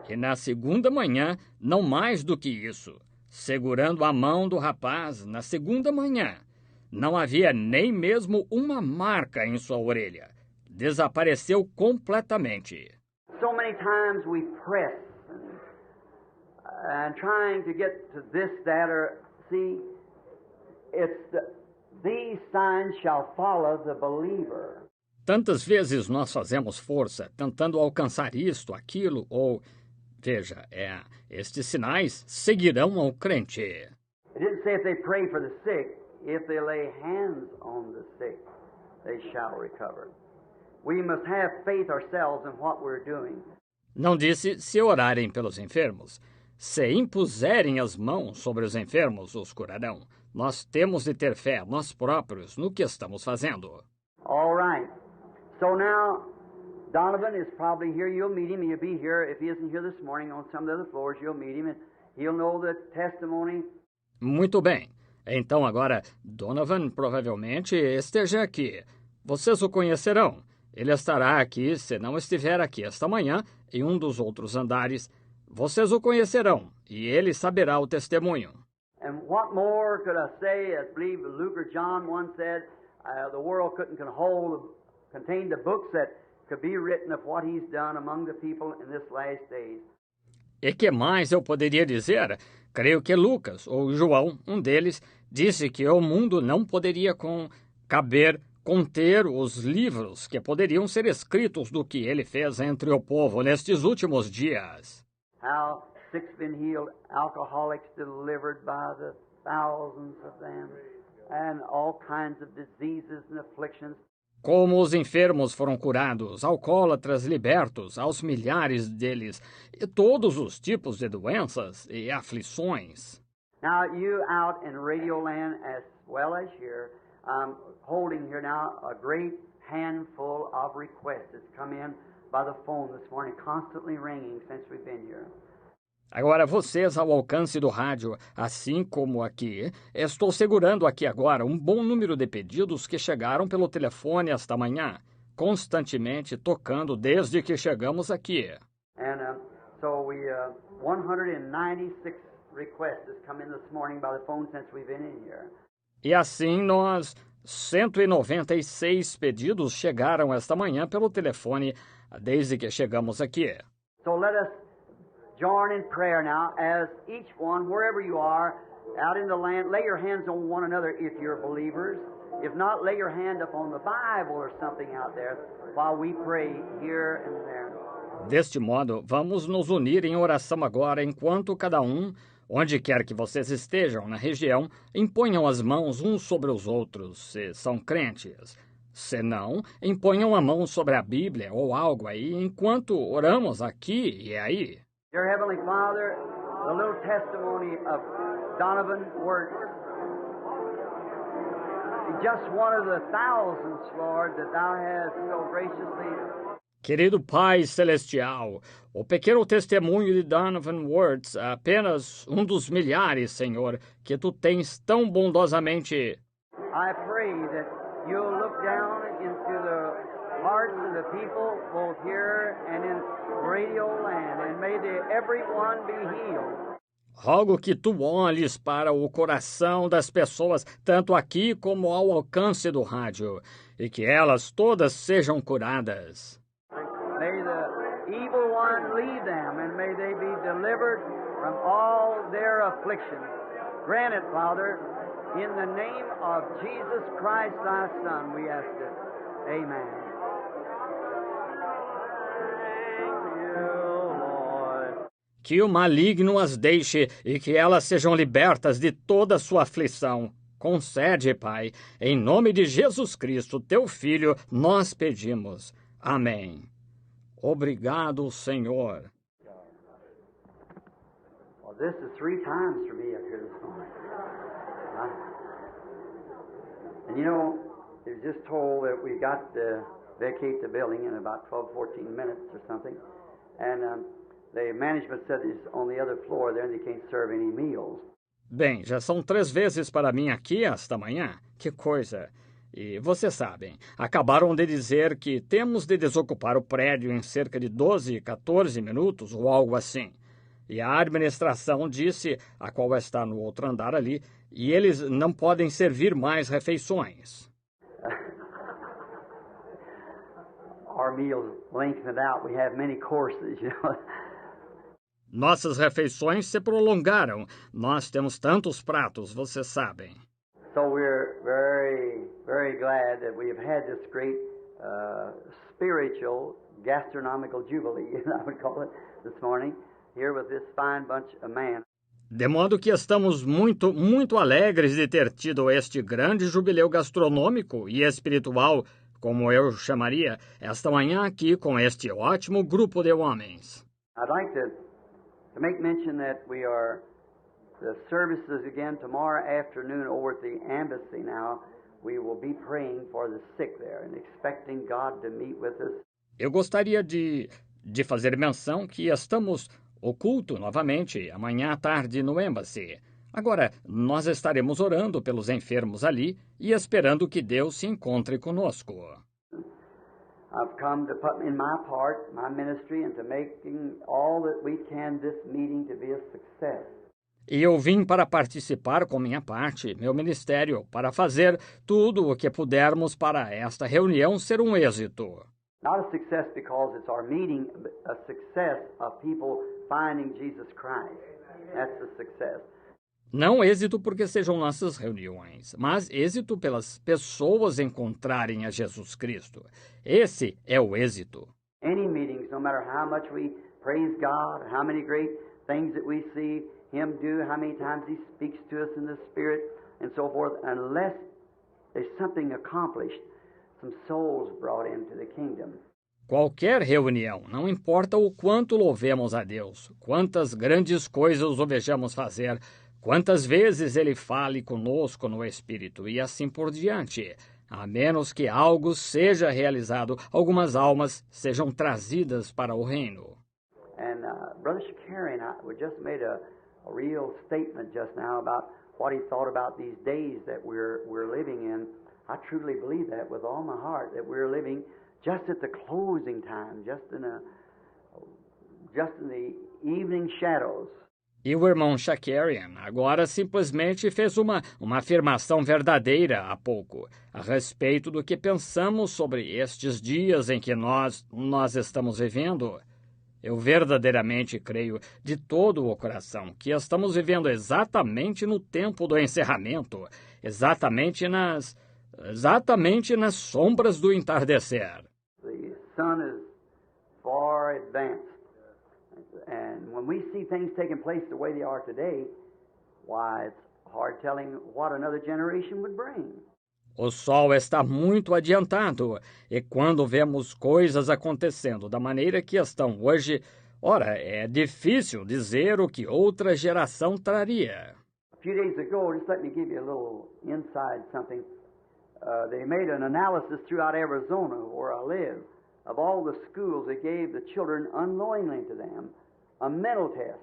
E na segunda manhã, não mais do que isso. Segurando a mão do rapaz, na segunda manhã, não havia nem mesmo uma marca em sua orelha. Desapareceu completamente. So many times we press and trying to get to this, that, or see, these signs shall follow the believer. Tantas vezes nós fazemos força tentando alcançar isto, aquilo, ou... Veja, estes sinais seguirão ao crente. It didn't say if they pray for the sick, if they lay hands on the sick, they shall recover. We must have faith ourselves in what we're doing. Não disse se orarem pelos enfermos. Se impuserem as mãos sobre os enfermos, os curarão. Nós temos de ter fé, nós próprios, no que estamos fazendo. All right. So now, Donovan is probably here. You'll meet him. He'll be here. If he isn't here this morning on some of the other floors, you'll meet him and he'll know the testimony. Muito bem. Então agora, Donovan provavelmente esteja aqui. Vocês o conhecerão. Ele estará aqui, se não estiver aqui esta manhã, em um dos outros andares. Vocês o conhecerão, e ele saberá o testemunho. And what more could I say? I believe Luke or John once said, the world couldn't contain the books that could be written of what he's done among the people in this last days. E que mais eu poderia dizer? Creio que Lucas, ou João, um deles, disse que o mundo não poderia conter os livros que poderiam ser escritos do que ele fez entre o povo nestes últimos dias. How sick's been healed, alcoholics delivered by the thousands of them, and all kinds of diseases and afflictions. Como os enfermos foram curados, alcoólatras libertos, aos milhares deles, e todos os tipos de doenças e aflições. Now you out in Radio Land as well as here, holding here now a great handful of requests that's come in by the phone this morning, constantly ringing since we've been here. Agora, vocês ao alcance do rádio, assim como aqui, estou segurando aqui agora um bom número de pedidos que chegaram pelo telefone esta manhã, constantemente tocando desde que chegamos aqui. And so 196 requests has come in this morning by the phone since we've been in here. E assim 196 pedidos chegaram esta manhã pelo telefone desde que chegamos aqui. So let us join in prayer now as each one, wherever you are, out in the land, lay your hands on one another if you're believers. If not, lay your hand up on the Bible or something out there while we pray here and there. Deste modo, vamos nos unir em oração agora, enquanto cada um, onde quer que vocês estejam na região, imponham as mãos uns sobre os outros, se são crentes. Se não, imponham a mão sobre a Bíblia ou algo aí, enquanto oramos aqui e aí. Dear Heavenly Father, the little testimony of Donovan Wirtz, just one of the thousands, Lord, that Thou hast so graciously. Querido Pai Celestial, o pequeno testemunho de Donovan Wirtz, apenas um dos milhares, Senhor, que Tu tens tão bondosamente. I pray that You'll look down into the hearts of the people, both here and in Radio Land, and may everyone be healed. Rogo que Tu olhes para o coração das pessoas, tanto aqui como ao alcance do rádio, e que elas todas sejam curadas. May the evil one leave them, and may they be delivered from all their afflictions. Grant it, Father, in the name of Jesus Christ, Thy Son, we ask it. Amen. Que o maligno as deixe e que elas sejam libertas de toda sua aflição. Concede, Pai, em nome de Jesus Cristo, Teu Filho, nós pedimos. Amém. Obrigado, Senhor. Well, this is 3 times for me up here this morning. And you know, it was just told that we got to vacate the building in about 12, 14 minutes or something. And The management said it's on the other floor there and they can't serve any meals. Bem, já são 3 vezes para mim aqui esta manhã. Que coisa! E vocês sabem, acabaram de dizer que temos de desocupar o prédio em cerca de 12, 14 minutos ou algo assim. E a administração disse, a qual está no outro andar ali, e eles não podem servir mais refeições. Our meals lengthened out. We have many courses, you know. Nossas refeições se prolongaram. Nós temos tantos pratos, vocês sabem. So we're very, very glad that we have had this great spiritual gastronomical jubilee, I would call it, this morning, here with this fine bunch of men. De modo que estamos muito, muito alegres de ter tido este grande jubileu gastronômico e espiritual, como eu chamaria, esta manhã aqui com este ótimo grupo de homens. I'd like to make mention that we are the services again tomorrow afternoon over at the embassy now. We will be praying for the sick there and expecting God to meet with us. Eu gostaria de fazer menção que estamos o culto novamente amanhã à tarde no Embassy. Agora, nós estaremos orando pelos enfermos ali e esperando que Deus se encontre conosco. I've come to put in my part, my ministry, into making all that we can this meeting to be a success. E eu vim para participar com minha parte, meu ministério, para fazer tudo o que pudermos para esta reunião ser um êxito. Not a success because it's our meeting, but a success of people finding Jesus Christ. That's the success. Não êxito porque sejam nossas reuniões, mas êxito pelas pessoas encontrarem a Jesus Cristo. Esse é o êxito. Any meetings, no matter how much we praise God, how many great things that we see Him do, how many times He speaks to us in the Spirit, and so forth, unless there's something accomplished, some souls brought into the kingdom. Qualquer reunião, não importa o quanto louvemos a Deus, quantas grandes coisas o vejamos fazer, quantas vezes Ele fale conosco no Espírito e assim por diante, a menos que algo seja realizado, algumas almas sejam trazidas para o reino. And Brother Shakarian, we just made a real statement just now about what he thought about these days that we're living in. I truly believe that with all my heart, that we're living just at the closing time, just in the evening shadows. E o irmão Shakarian agora simplesmente fez uma afirmação verdadeira há pouco, a respeito do que pensamos sobre estes dias em que nós estamos vivendo. Eu verdadeiramente creio de todo o coração que estamos vivendo exatamente no tempo do encerramento, exatamente nas sombras do entardecer. The sun is far advanced. And when we see things taking place the way they are today, why, it's hard telling what another generation would bring. O sol está muito adiantado, e quando vemos coisas acontecendo da maneira que estão hoje, ora, é difícil dizer o que outra geração traria. A few days ago, just let me give you a little inside something. They made an analysis throughout Arizona, where I live, of all the schools that gave the children unknowingly to them a mental test.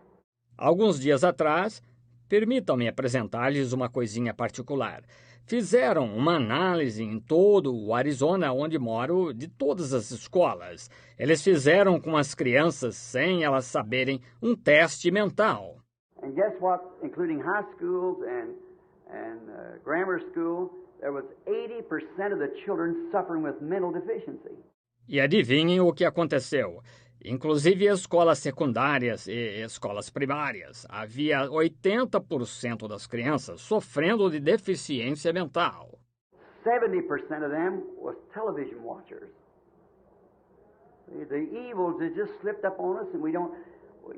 Alguns dias atrás, permitam-me apresentar-lhes uma coisinha particular. Fizeram uma análise em todo o Arizona, onde moro, de todas as escolas. Eles fizeram com as crianças, sem elas saberem, um teste mental. And guess what? Including high schools and grammar school, there was 80% of the children suffering with mental deficiency. E adivinhem o que aconteceu. Inclusive escolas secundárias e escolas primárias. Havia 80% das crianças sofrendo de deficiência mental. 70% of them was television watchers. The evils that just slipped up on us and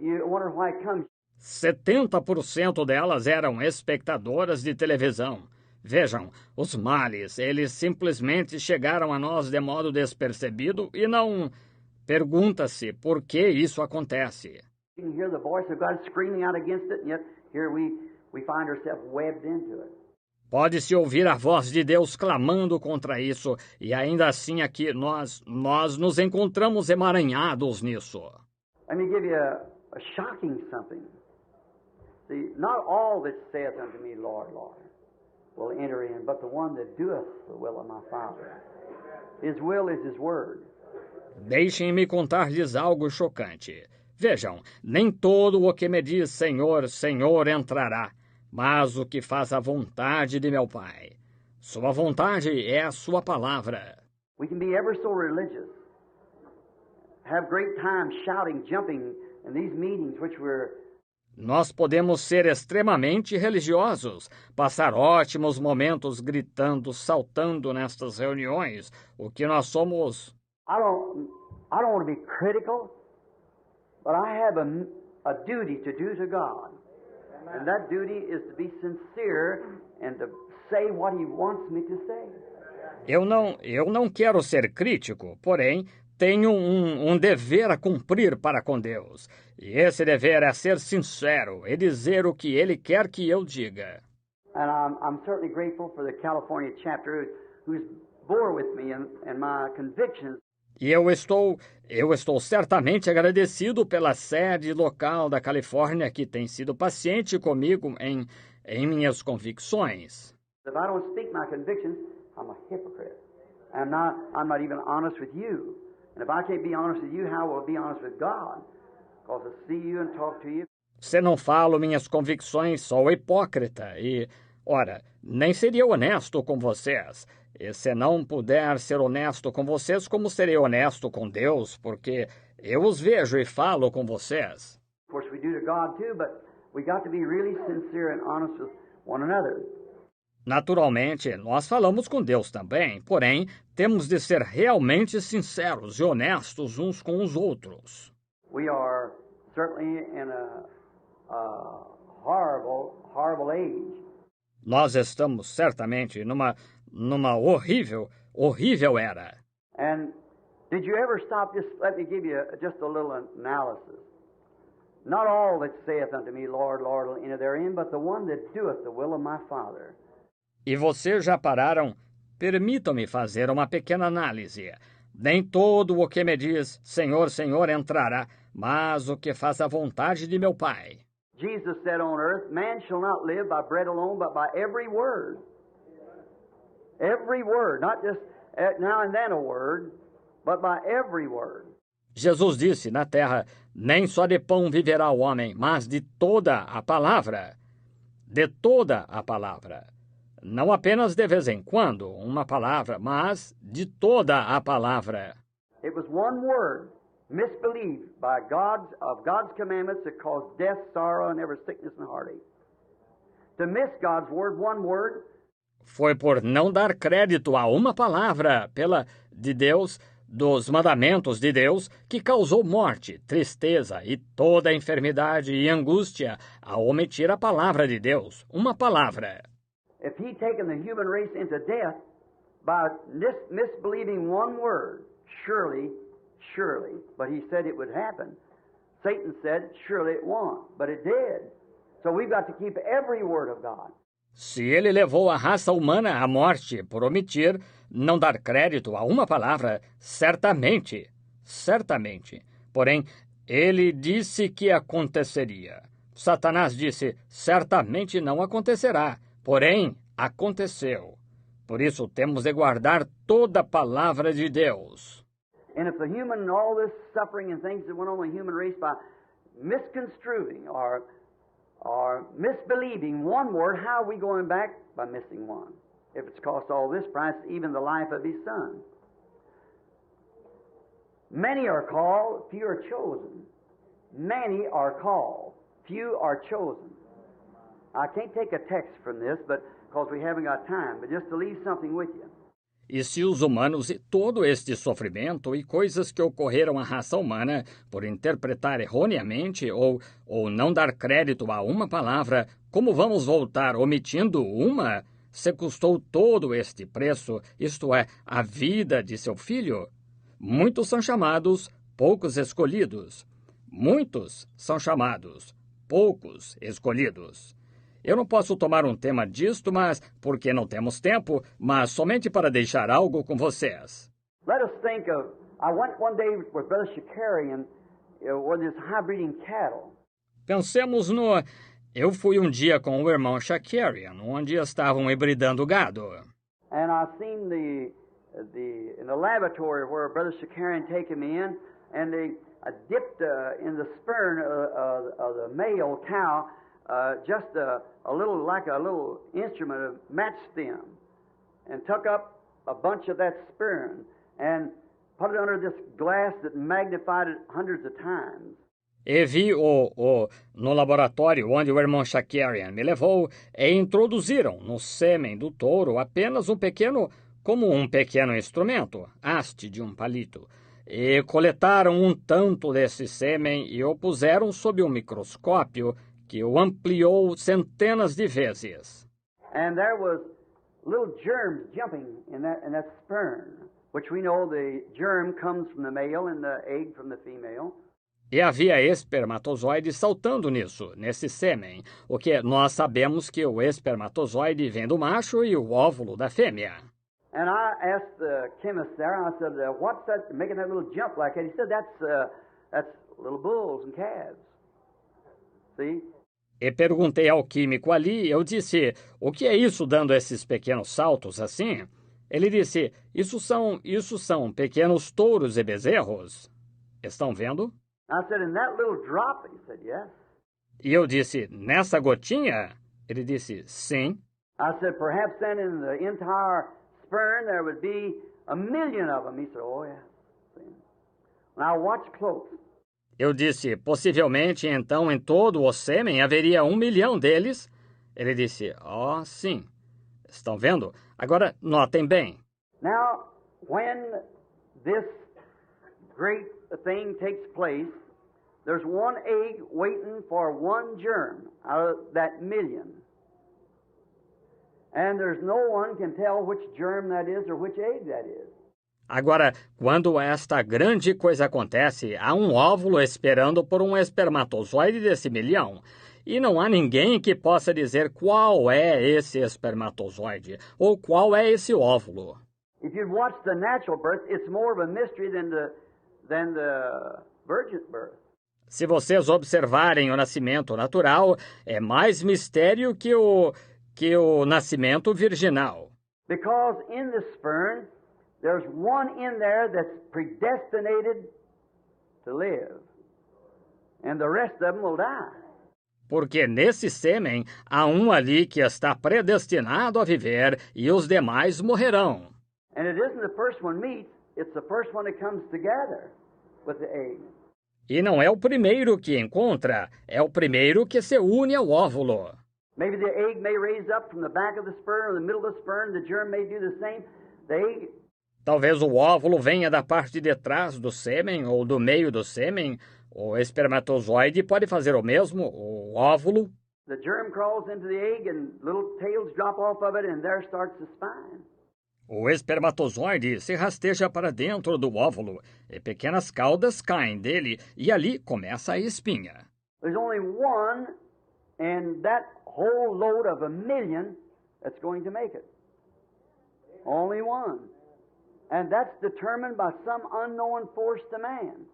you wonder why it comes. 70% delas eram espectadoras de televisão. Vejam, os males, eles simplesmente chegaram a nós de modo despercebido e não... Pergunta-se por que isso acontece. You can hear the voice of God screaming out against it, and yet here we find ourselves webbed into it. Pode-se ouvir a voz de Deus clamando contra isso, e ainda assim aqui nós nos encontramos emaranhados nisso. Let me give you a shocking something. See, not all that saith unto me, Lord, Lord, will enter in, but the one that doeth the will of my Father. His will is His word. Deixem-me contar-lhes algo chocante. Vejam, nem todo o que me diz Senhor, Senhor entrará, mas o que faz a vontade de meu Pai. Sua vontade é a sua palavra. We can be ever so religious, have great time shouting, jumping in these meetings which we're. Nós podemos ser extremamente religiosos, passar ótimos momentos gritando, saltando nestas reuniões, o que nós somos. I don't want to be critical, but I have a duty to do to God. And that duty is to be sincere and to say what He wants me to say. Eu não quero ser crítico, porém, tenho um dever a cumprir para com Deus. E esse dever é ser sincero e dizer o que Ele quer que eu diga. And I'm certainly grateful for the California chapter who's bore with me and my convictions. E eu estou certamente agradecido pela sede local da Califórnia que tem sido paciente comigo em minhas convicções. If I don't speak my convictions, I'm a hypocrite. I'm not even honest with you. And if I can't be honest with you, how will I be honest with God? Because I see you and talk to you. Se não falo minhas convicções, sou hipócrita e, ora, nem seria honesto com vocês. E se não puder ser honesto com vocês, como serei honesto com Deus? Porque eu os vejo e falo com vocês. Of course, we do to God too, but we got to be really sincere and honest with one another. Naturalmente, nós falamos com Deus também, porém, temos de ser realmente sinceros e honestos uns com os outros. We are certainly in a horrible age. Nós estamos certamente numa horrível era. And did you ever stop, let me give you just a little analysis. Not all that saith unto me, Lord, Lord, will enter therein, but the one that doeth the will of my Father. E vocês já pararam? Permitam-me fazer uma pequena análise. Nem todo o que me diz, Senhor, Senhor, entrará, mas o que faz a vontade de meu Pai. Jesus said on earth, man shall not live by bread alone, but by every word. Every word, not just now and then a word, but by every word. Jesus disse na terra, nem só de pão viverá o homem, mas de toda a palavra. De toda a palavra. Não apenas de vez em quando, uma palavra, mas de toda a palavra. It was one word, misbelieved by God's commandments that caused death, sorrow, and every sickness and heartache. To miss God's word, one word. Foi por não dar crédito a uma palavra de Deus, dos mandamentos de Deus, que causou morte, tristeza e toda enfermidade e angústia ao omitir a palavra de Deus, uma palavra. If He'd taken the human race into death by misbelieving one word, surely, but He said it would happen. Satan said, surely it won't, but it did. So we've got to keep every word of God. Se ele levou a raça humana à morte por omitir, não dar crédito a uma palavra, certamente. Porém, ele disse que aconteceria. Satanás disse, certamente não acontecerá. Porém, aconteceu. Por isso, temos de guardar toda a palavra de Deus. And if the human, all this suffering and things that went on in the human race by misconstruing or misbelieving one word, how are we going back? By missing one. If it's cost all this price, even the life of His Son. Many are called, few are chosen. Many are called, few are chosen. I can't take a text from this, but because we haven't got time, but just to leave something with you. E se os humanos e todo este sofrimento e coisas que ocorreram à raça humana por interpretar erroneamente ou não dar crédito a uma palavra, como vamos voltar omitindo uma? Se custou todo este preço, isto é, a vida de seu filho? Muitos são chamados, poucos escolhidos. Muitos são chamados, poucos escolhidos. Eu não posso tomar um tema disto, mas porque não temos tempo, mas somente para deixar algo com vocês. Let us think of, I went one day with Brother Shakarian where there's hybriding cattle. Pensemos no... Eu fui um dia com o irmão Shakarian, onde estavam hibridando gado. And I seen in the laboratory where Brother Shakarian taken me in, and they dipped in the sperm of the male cow just a little, like a little instrument of matched them, and took up a bunch of that sperm and put it under this glass that magnified it hundreds of times. E vi no laboratório onde o irmão Shakarian me levou e introduziram no sêmen do touro apenas como um pequeno instrumento, haste de um palito, e coletaram um tanto desse sêmen e o puseram sob um microscópio que o ampliou centenas de vezes. And there was little germs jumping in that sperm, which we know the germ comes from the male and the egg from the female. E havia espermatozoides saltando nesse sêmen, o que nós sabemos que o espermatozoide vem do macho e o óvulo da fêmea. And I asked the chemist there, I said, what's that making that little jump like that? He said, that's little bulls and calves. See? E perguntei ao químico ali, eu disse, o que é isso dando esses pequenos saltos assim? Ele disse, isso são pequenos touros e bezerros. Estão vendo? I said, in that little drop? He said, yes. E eu disse, nessa gotinha? Ele disse, sim. I said, perhaps then in the entire sperm there would be 1 million of them. He said, oh, yeah. When I watched close. Eu disse, possivelmente então em todo o sêmen haveria 1 milhão deles. Ele disse, sim. Estão vendo? Agora, notem bem. Now, when this great thing takes place, there's one egg waiting for one germ out of that million. And there's no one can tell which germ that is or which egg that is. Agora, quando esta grande coisa acontece, há um óvulo esperando por um espermatozoide desse milhão. E não há ninguém que possa dizer qual é esse espermatozoide ou qual é esse óvulo. If you watch the natural birth, it's more of a mystery than the virgin birth. Se vocês observarem o nascimento natural, é mais mistério que o nascimento virginal. Because in the sperm, there's one in there that's predestinated to live, and the rest of them will die. Porque nesse sêmen há um ali que está predestinado a viver e os demais morrerão. And it isn't the first one meets, it's the first one that comes together with the egg. E não é o primeiro que encontra, é o primeiro que se une ao óvulo. Maybe the egg may raise up from the back of the sperm or the middle of the sperm, the germ may do the same. The egg... Talvez o óvulo venha da parte de trás do sêmen ou do meio do sêmen. O espermatozoide pode fazer o mesmo, o óvulo. The germ crawls into the egg and little tails drop off of it and there starts the spine. O espermatozoide se rasteja para dentro do óvulo e pequenas caudas caem dele e ali começa a espinha. There's only one and that whole load of 1 million that's going to make it. Only one. And that's determined by some unknown force to man.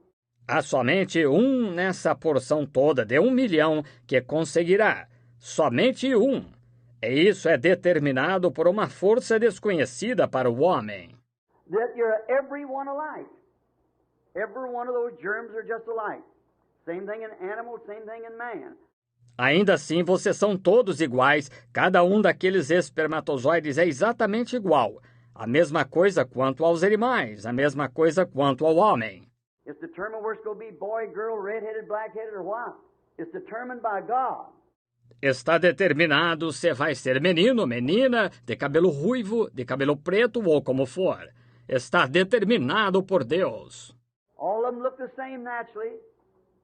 Há somente um nessa porção toda de 1 milhão que conseguirá. Somente um. E isso é determinado por uma força desconhecida para o homem. That you're everyone alike. Every one of those germs are just alike. Same thing in animals, same thing in man. Ainda assim, vocês são todos iguais. Cada um daqueles espermatozoides é exatamente igual. A mesma coisa quanto aos animais, a mesma coisa quanto ao homem. It's determined whether it's going to be boy, girl, red-headed, black-headed, or what. It's determined by God. Está determinado se vai ser menino, menina, de cabelo ruivo, de cabelo preto ou como for. Está determinado por Deus. All of them look the same naturally,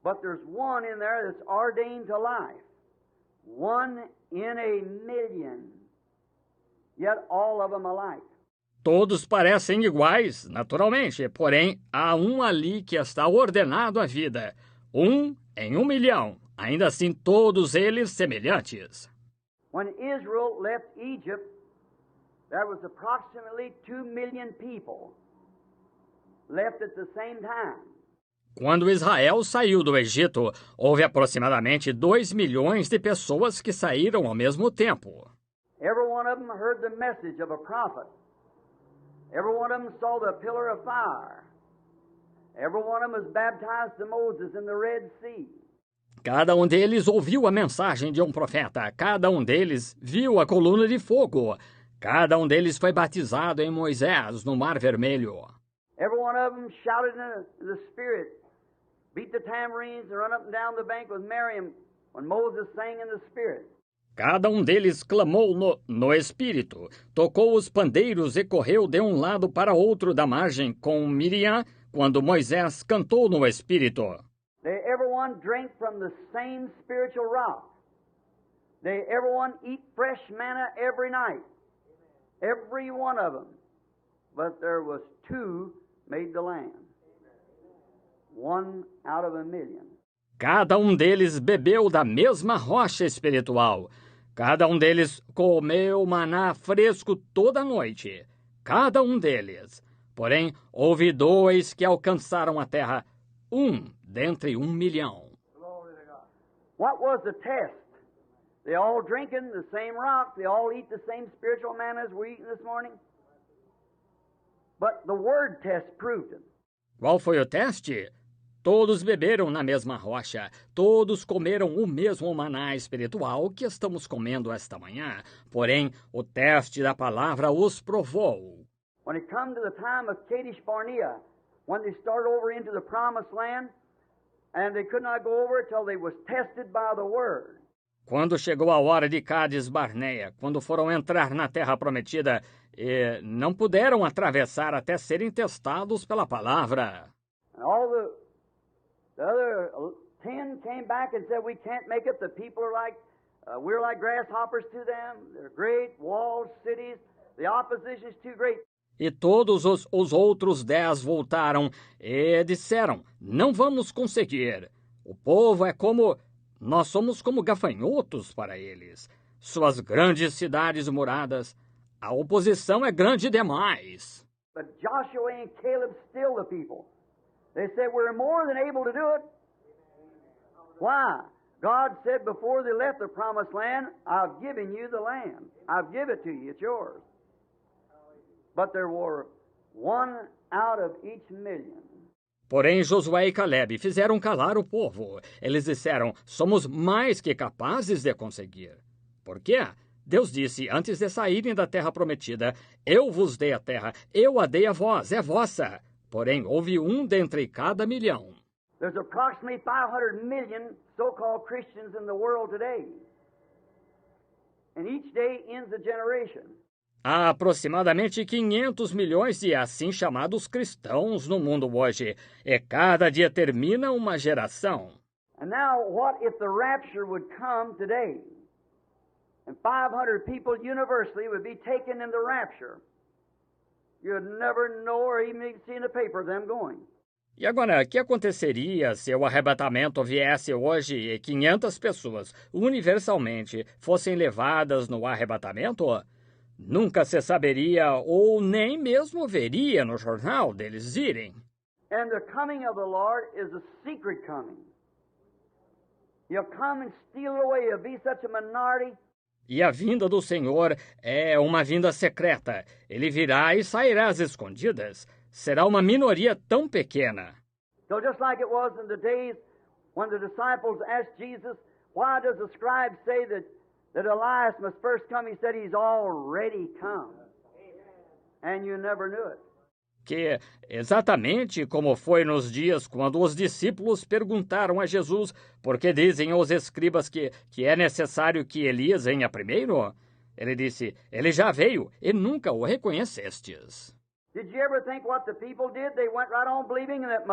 but there's one in there that's ordained to life. 1 in 1 million. Yet all of them alike. Todos parecem iguais, naturalmente, porém há um ali que está ordenado à vida. 1 em 1 milhão. Ainda assim, todos eles semelhantes. When Israel left Egypt, there was approximately 2 million people left at the same time. Quando Israel saiu do Egito, houve aproximadamente 2 milhões de pessoas que saíram ao mesmo tempo. Every one of them heard the message of a prophet. Every one of them saw the pillar of fire. Every one of them was baptized to Moses in the Red Sea. Cada um deles ouviu a mensagem de um profeta. Cada um deles viu a coluna de fogo. Cada um deles foi batizado em Moisés, no Mar Vermelho. Every one of them shouted in the Spirit, beat the tambourines and run up and down the bank with Miriam when Moses sang in the Spirit. Cada um deles clamou no Espírito, tocou os pandeiros e correu de um lado para outro da margem com Miriam, quando Moisés cantou no Espírito. Everyone drank from the same spiritual rock. Everyone eat fresh manna every night. Every one of them. But there was 2 made the land. 1 out of a million. Cada um deles bebeu da mesma rocha espiritual. Cada um deles comeu maná fresco toda noite. Cada um deles. Porém, houve 2 que alcançaram a terra, 1 dentre 1 milhão. What was the test? They all drinking the same rock. They all eat the same spiritual manna as we're eating this morning. But the word test proved it. Qual foi o teste? Todos beberam na mesma rocha. Todos comeram o mesmo maná espiritual que estamos comendo esta manhã. Porém, o teste da palavra os provou. When it come to the time of Kadesh Barnea, when they started over into the promised land, and they could not go over till they was tested by the word. Quando chegou a hora de Cádiz Barneia, quando foram entrar na terra prometida, e não puderam atravessar até serem testados pela palavra. And all the other 10 came back and said, "We can't make it. The people are like, we're like grasshoppers to them. They're great walled cities. The opposition is too great." E todos os outros 10 voltaram e disseram, não vamos conseguir. O povo é como... Nós somos como gafanhotos para eles. Suas grandes cidades muradas, a oposição é grande demais. But Joshua and Caleb still the people. They said, "We're more than able to do it." Why? God said before they left the promised land, "I've given you the land. I've given it to you. It's yours." But there were 1 out of each million. Porém, Josué e Caleb fizeram calar o povo. Eles disseram, somos mais que capazes de conseguir. Por quê? Deus disse, antes de saírem da terra prometida, eu vos dei a terra, eu a dei a vós, é vossa. Porém, houve 1 dentre cada milhão. There's approximately 500 million so-called Christians in the world today. And each day ends a generation. Há aproximadamente 500 milhões de assim chamados cristãos no mundo hoje, e cada dia termina uma geração. And now, what if the rapture would come today, and 500 people universally would be taken in the rapture? You'd never know or even see in the paper them going. E agora, o que aconteceria se o arrebatamento viesse hoje e 500 pessoas, universalmente, fossem levadas no arrebatamento? Nunca se saberia ou nem mesmo veria no jornal deles irem. And the coming of the Lord is a secret coming. He'll come and steal it away. He'll be such a minority. E a vinda do Senhor é uma vinda secreta. Ele virá e sairá às escondidas. Será uma minoria tão pequena. So just like it was in the days when the disciples asked Jesus, why does the scribe say that Elias must first come? He said he's already come. And you never knew it. Que exatamente como foi nos dias quando os discípulos perguntaram a Jesus por que dizem os escribas que é necessário que Elias venha primeiro? Ele disse, ele já veio e nunca o reconhecestes. Did you ever think what the people did? They went right on believing that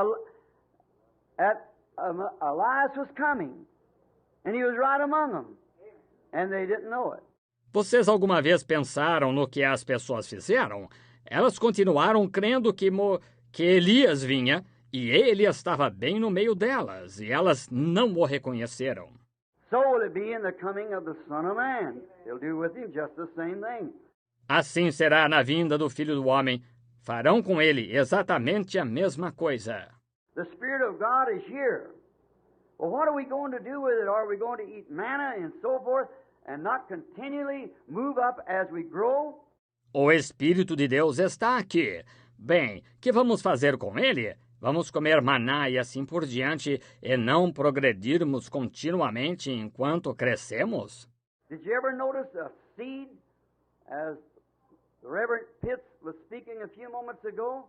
Elias was coming. And he was right among them. And they didn't know it. Vocês alguma vez pensaram no que as pessoas fizeram? Elas continuaram crendo que Elias vinha e ele estava bem no meio delas, e elas não o reconheceram. So will it be in the coming of the Son of Man. They'll do with him just the same thing. Assim será na vinda do Filho do Homem. Farão com ele exatamente a mesma coisa. The Spirit of God is here. Well, what are we going to do with it? Are we going to eat manna and so forth and not continually move up as we grow? O Espírito de Deus está aqui. Bem, que vamos fazer com ele? Vamos comer maná e assim por diante e não progredirmos continuamente enquanto crescemos? Did you ever notice a seed, as the Reverend Pitts was speaking a few moments ago,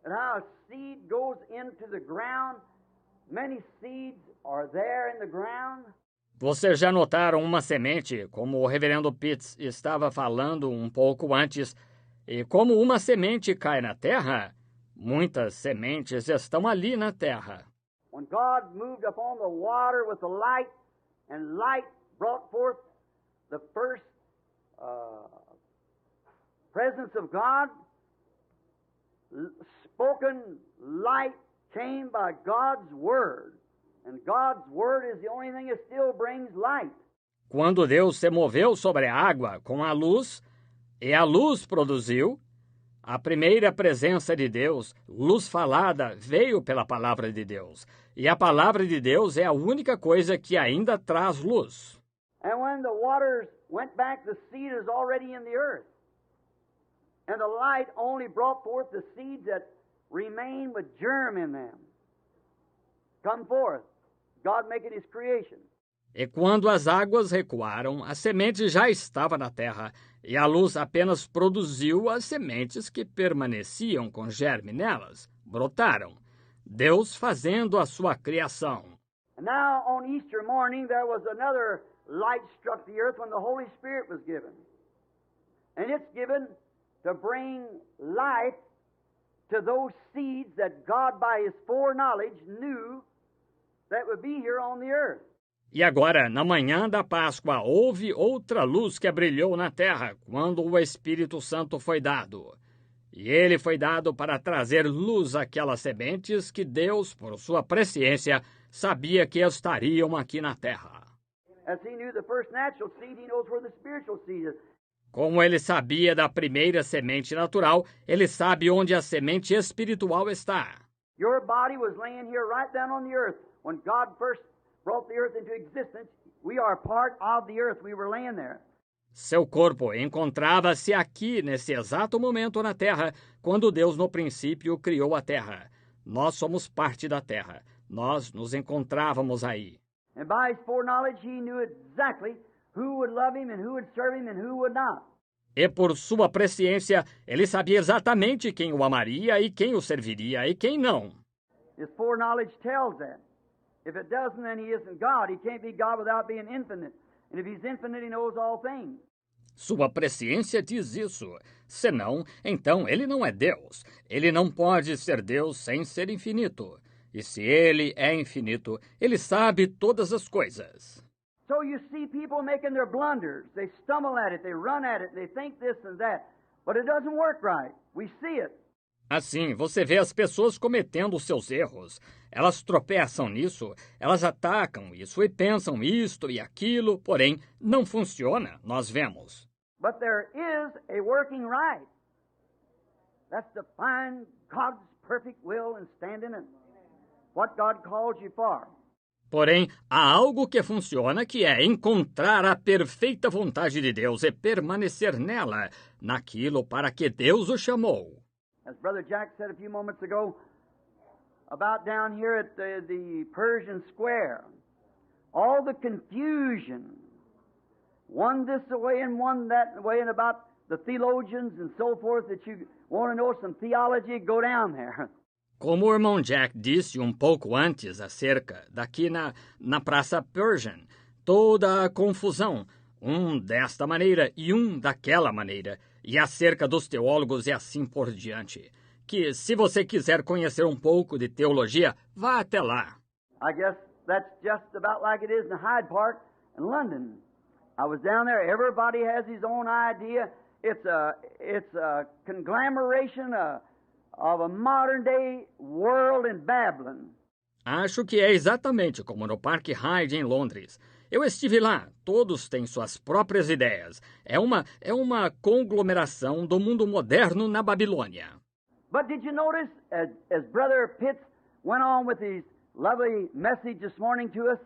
and how a seed goes into the ground? Many seeds are there in the ground. Vocês já notaram uma semente, como o reverendo Pitts estava falando um pouco antes, e como uma semente cai na terra? Muitas sementes estão ali na terra. When God moved upon the water with the light, and light brought forth the first presence of God, spoken light came by God's Word. And God's Word is the only thing that still brings light. Quando Deus se moveu sobre a água com a luz, e a luz produziu, a primeira presença de Deus, luz falada, veio pela palavra de Deus. E a palavra de Deus é a única coisa que ainda traz luz. And when the waters went back, the seed is already in the earth. And the light only brought forth the seeds that remain with germ in them. Come forth, God making His creation. E quando as águas recuaram, a semente já estava na terra, e a luz apenas produziu as sementes que permaneciam com germe nelas, brotaram. Deus fazendo a sua criação. And now on Easter morning there was another light struck the earth when the Holy Spirit was given. And it's given to bring life to those seeds that God by His foreknowledge knew that would be here on the earth. E agora, na manhã da Páscoa, houve outra luz que brilhou na terra quando o Espírito Santo foi dado. E ele foi dado para trazer luz àquelas sementes que Deus, por sua presciência, sabia que estariam aqui na terra. As He knew the first natural seed, He knows where the spiritual seed is. Como ele sabia da primeira semente natural, ele sabe onde a semente espiritual está. Your body was laying here right down on the earth. When God first brought the earth into existence, we are part of the earth. We were laying there. Seu corpo encontrava-se aqui nesse exato momento na terra, quando Deus no princípio criou a terra. Nós somos parte da terra. Nós nos encontrávamos aí. And by His foreknowledge, He knew exactly who would love Him and who would serve Him and who would not. E por sua presciência, ele sabia exatamente quem o amaria e quem o serviria e quem não. His foreknowledge tells that. If it doesn't, then He isn't God. He can't be God without being infinite. And if He's infinite, He knows all things. Sua presciência diz isso. Senão, então ele não é Deus. Ele não pode ser Deus sem ser infinito. E se ele é infinito, ele sabe todas as coisas. So you see people making their blunders. They stumble at it, they run at it, they think this and that. But it doesn't work right. We see it. Assim, você vê as pessoas cometendo os seus erros. Elas tropeçam nisso, elas atacam isso e pensam isto e aquilo, porém, não funciona, nós vemos. But there is a working right. That's to find God's perfect will and stand in it. What God calls you for. Porém, há algo que funciona, que é encontrar a perfeita vontade de Deus e permanecer nela, naquilo para que Deus o chamou. As Brother Jack said a few moments ago, about down here at the Persian Square, all the confusion, one this way and one that way, and about the theologians and so forth, that you want to know some theology, go down there. Como o irmão Jack disse um pouco antes acerca daqui na Praça Persian, toda a confusão, um desta maneira e um daquela maneira, e acerca dos teólogos e assim por diante. Que se você quiser conhecer um pouco de teologia, vá até lá. I guess that's just about like it is in Hyde Park in London. I was down there, everybody has his own idea. It's a conglomeration of a modern-day world in Babylon. Acho que é exatamente como no Parque Hyde em Londres. Eu estive lá, todos têm suas próprias ideias. É uma conglomeração do mundo moderno na Babilônia. But did you notice, as Brother Pitts went on with his lovely message this morning to us,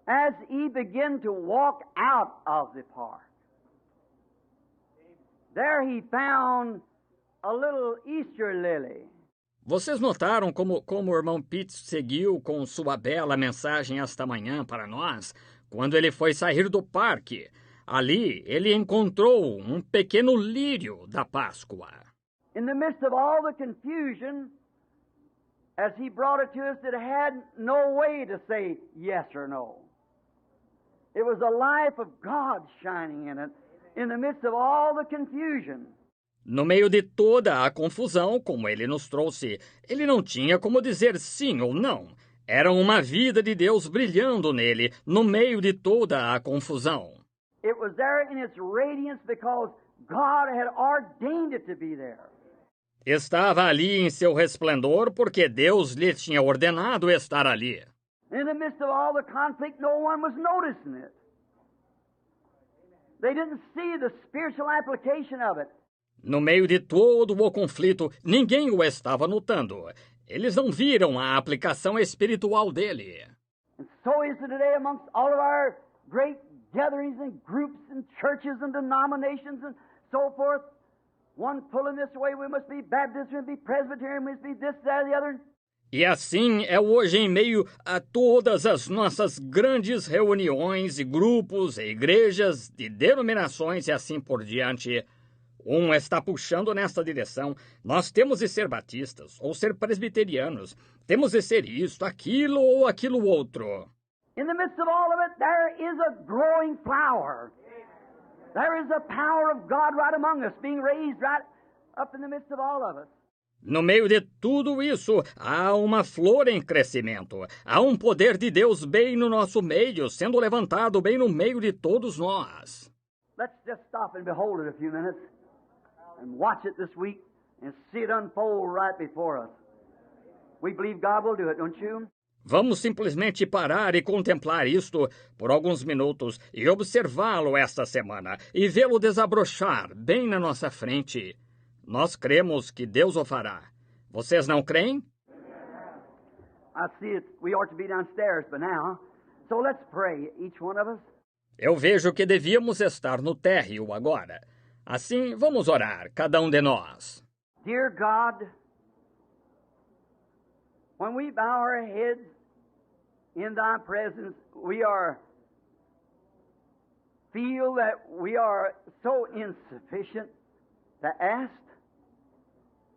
as he began to walk out of the park, there he found a little Easter lily. Vocês notaram como o irmão Pete seguiu com sua bela mensagem esta manhã para nós, quando ele foi sair do parque? Ali, ele encontrou um pequeno lírio da Páscoa. In the midst of all the confusion, as he brought it to us, that had no way to say yes or no. It was the life of God shining in it, in the midst of all the confusion. No meio de toda a confusão, como ele nos trouxe, ele não tinha como dizer sim ou não. Era uma vida de Deus brilhando nele, no meio de toda a confusão. It was there in its radiance because God had ordained it to be there. Estava ali em seu resplendor porque Deus lhe tinha ordenado estar ali. In the midst of all the conflict, no one was noticing it. They didn't see the spiritual application of it. No meio de todo o conflito, ninguém o estava notando. Eles não viram a aplicação espiritual dele. And so is it today amongst all of our great gatherings and groups and churches and denominations and so forth. One pulling this way, we must be Baptist, we must be Presbyterian, we must be this, that, the other. E assim é hoje em meio a todas as nossas grandes reuniões e grupos e igrejas de denominações e assim por diante. Um está puxando nesta direção. Nós temos de ser batistas ou ser presbiterianos. Temos de ser isto, aquilo ou aquilo outro. In the midst of all of it, there is a growing flower. There is the power of God right among us, being raised right up in the midst of all of us. No meio de tudo isso, há uma flor em crescimento. Há um poder de Deus bem no nosso meio, sendo levantado bem no meio de todos nós. Let's just stop and behold it a few minutes and watch it this week and see it unfold right before us. We believe God will do it, don't you? Vamos simplesmente parar e contemplar isto por alguns minutos e observá-lo esta semana e vê-lo desabrochar bem na nossa frente. Nós cremos que Deus o fará. Vocês não creem? I see it. We ought to be downstairs by now. So let's pray, each one of us. Eu vejo que devíamos estar no térreo agora. Assim, vamos orar, cada um de nós. Dear God, when we bow our heads in Thy presence, we feel that we are so insufficient to ask.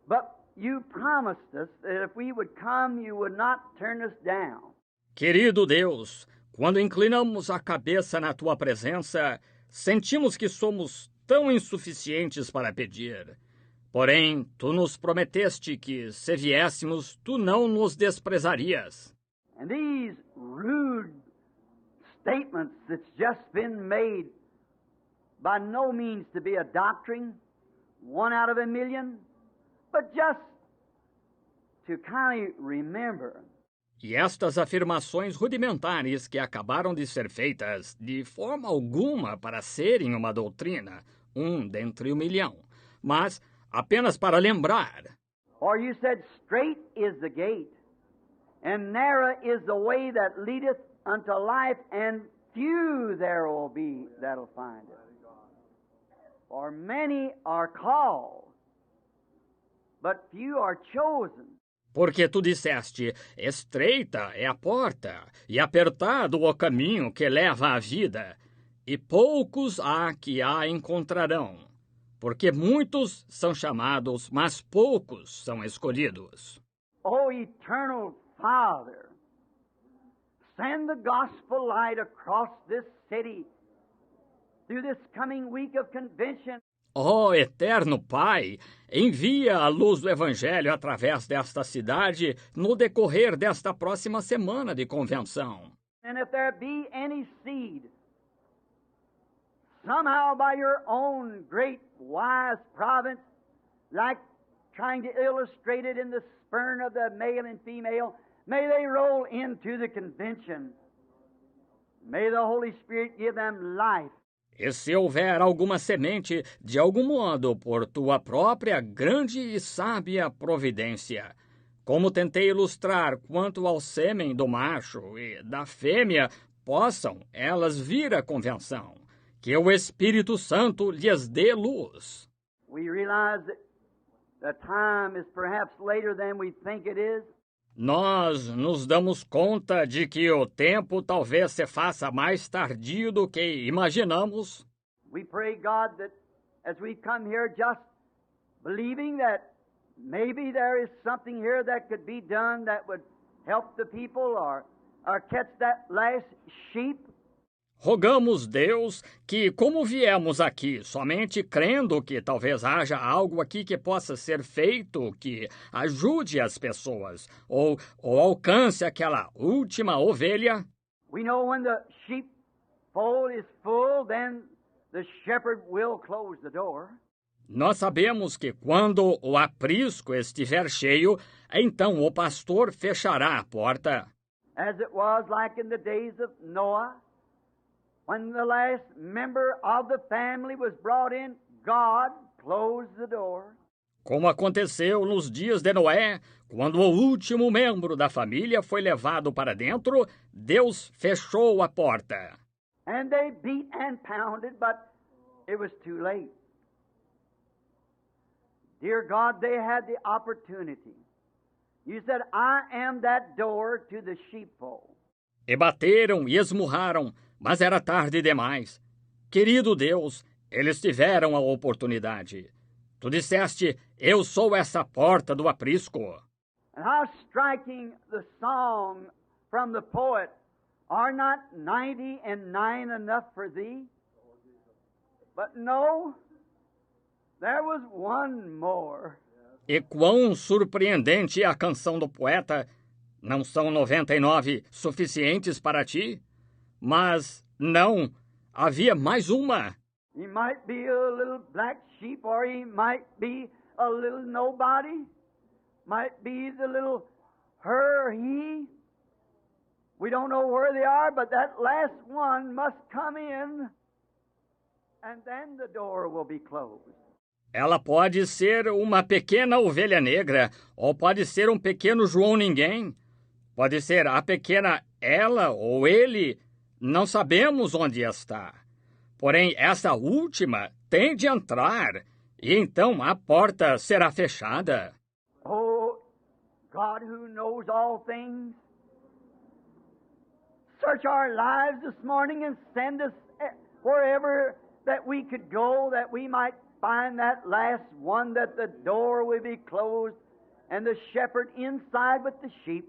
But you promised us that if we would come, you would not turn us down. Querido Deus, quando inclinamos a cabeça na Tua presença, sentimos que somos tão insuficientes para pedir. Porém, Tu nos prometeste que, se viéssemos, Tu não nos desprezarias. And these rude statements that's just been made, by no means to be a doctrine, one out of a million, but just to kind of remember. E estas afirmações rudimentares que acabaram de ser feitas, de forma alguma para serem uma doutrina, dentre 1.000.000, mas apenas para lembrar. For you said, straight is the gate, and narrow is the way that leadeth unto life, and few there will be that'll find it. For many are called, but few are chosen. Porque tu disseste, estreita é a porta, e apertado o caminho que leva à vida, e poucos há que a encontrarão. Porque muitos são chamados, mas poucos são escolhidos. O eternal Father, send the gospel light across this city through this coming week of convention. Ó eterno Pai, envia a luz do Evangelho através desta cidade no decorrer desta próxima semana de convenção. And if there be any seed, somehow by your own great wise providence, like trying to illustrate it in the sperm of the male and female, may they roll into the convention. May the Holy Spirit give them life. E se houver alguma semente, de algum modo, por tua própria grande e sábia providência, Como tentei ilustrar quanto ao sêmen do macho e da fêmea, possam elas vir à convenção, que o Espírito Santo lhes dê luz. We realize that the time is perhaps later than we think it is. Nós nos damos conta de que o tempo talvez se faça mais tardio do que imaginamos. We pray, God, that as we come here just believing that maybe there is something here that could be done that would help the people or catch that last sheep. Rogamos, Deus, que como viemos aqui somente crendo que talvez haja algo aqui que possa ser feito, que ajude as pessoas, ou alcance aquela última ovelha. We know when the sheepfold is full, then the shepherd will close the door. Nós sabemos que quando o aprisco estiver cheio, então o pastor fechará a porta. As it was like in the days of Noah, when the last member of the family was brought in, God closed the door. Como aconteceu nos dias de Noé, quando o último membro da família foi levado para dentro, Deus fechou a porta. And they beat and pounded, but it was too late. Dear God, they had the opportunity. You said, I am that door to the sheepfold. E bateram e esmurraram, mas era tarde demais. Querido Deus, eles tiveram a oportunidade. Tu disseste, eu sou essa porta do aprisco. And how striking the song from the poet, are not 99 enough for thee? But no, there was one more. E quão surpreendente é a canção do poeta. Não são 99 suficientes para ti? Mas não, havia mais uma. He might be a little black sheep, or he might be a little nobody. Might be the little her or he. We don't know where they are, but that last one must come in, and then the door will be closed. Ela pode ser uma pequena ovelha negra, ou pode ser um pequeno João Ninguém. Pode ser a pequena ela ou ele, não sabemos onde está. Porém, essa última tem de entrar, e então a porta será fechada. Oh, God who knows all things, search our lives this morning and send us wherever that we could go, that we might find that last one, that the door will be closed, and the shepherd inside with the sheep.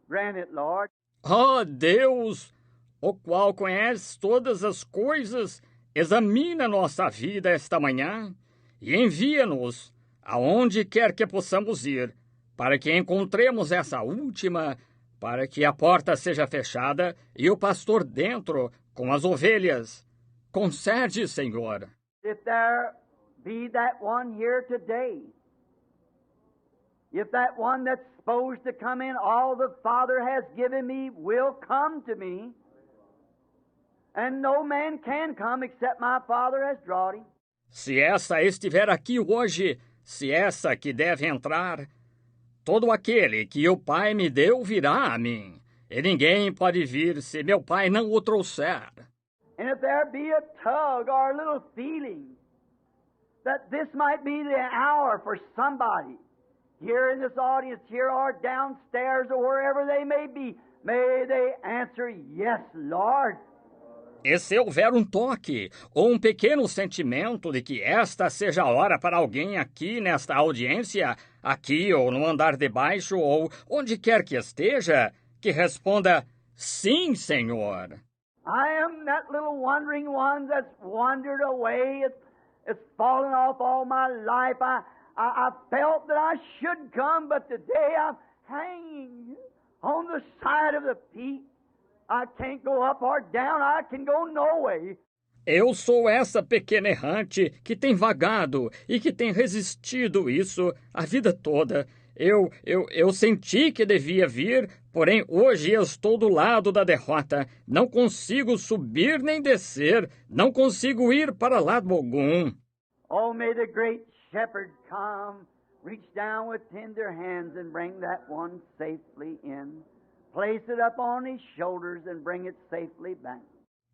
Grant it, Lord. Oh, Deus, o qual conhece todas as coisas, examina nossa vida esta manhã e envia-nos aonde quer que possamos ir, para que encontremos essa última, para que a porta seja fechada e o pastor dentro com as ovelhas. Concede, Senhor. If there be that one here today, if that one that's supposed to come in, all the Father has given me will come to me, and no man can come except my Father has drawn him. Se essa estiver aqui hoje, se essa que deve entrar, todo aquele que o Pai me deu virá a mim, e ninguém pode vir se meu Pai não o trouxer. And if there be a tug or a little feeling that this might be the hour for somebody here in this audience here or downstairs or wherever they may be, may they answer, yes, Lord. E se houver um toque ou um pequeno sentimento de que esta seja a hora para alguém aqui nesta audiência, aqui ou no andar de baixo ou onde quer que esteja, que responda, sim, Senhor. I am that little wandering one that's wandered away. It's fallen off all my life. I felt that I should come, but today I'm hanging on the side of the peak. I can't go up or down. I can go no way. Eu sou essa pequena errante que tem vagado e que tem resistido isso a vida toda. Eu senti que devia vir, porém hoje eu estou do lado da derrota. Não consigo subir nem descer, não consigo ir para lado algum. Oh, may the great shepherd come reach down with tender hands and bring that one safely in. Place it up on his shoulders and bring it safely back.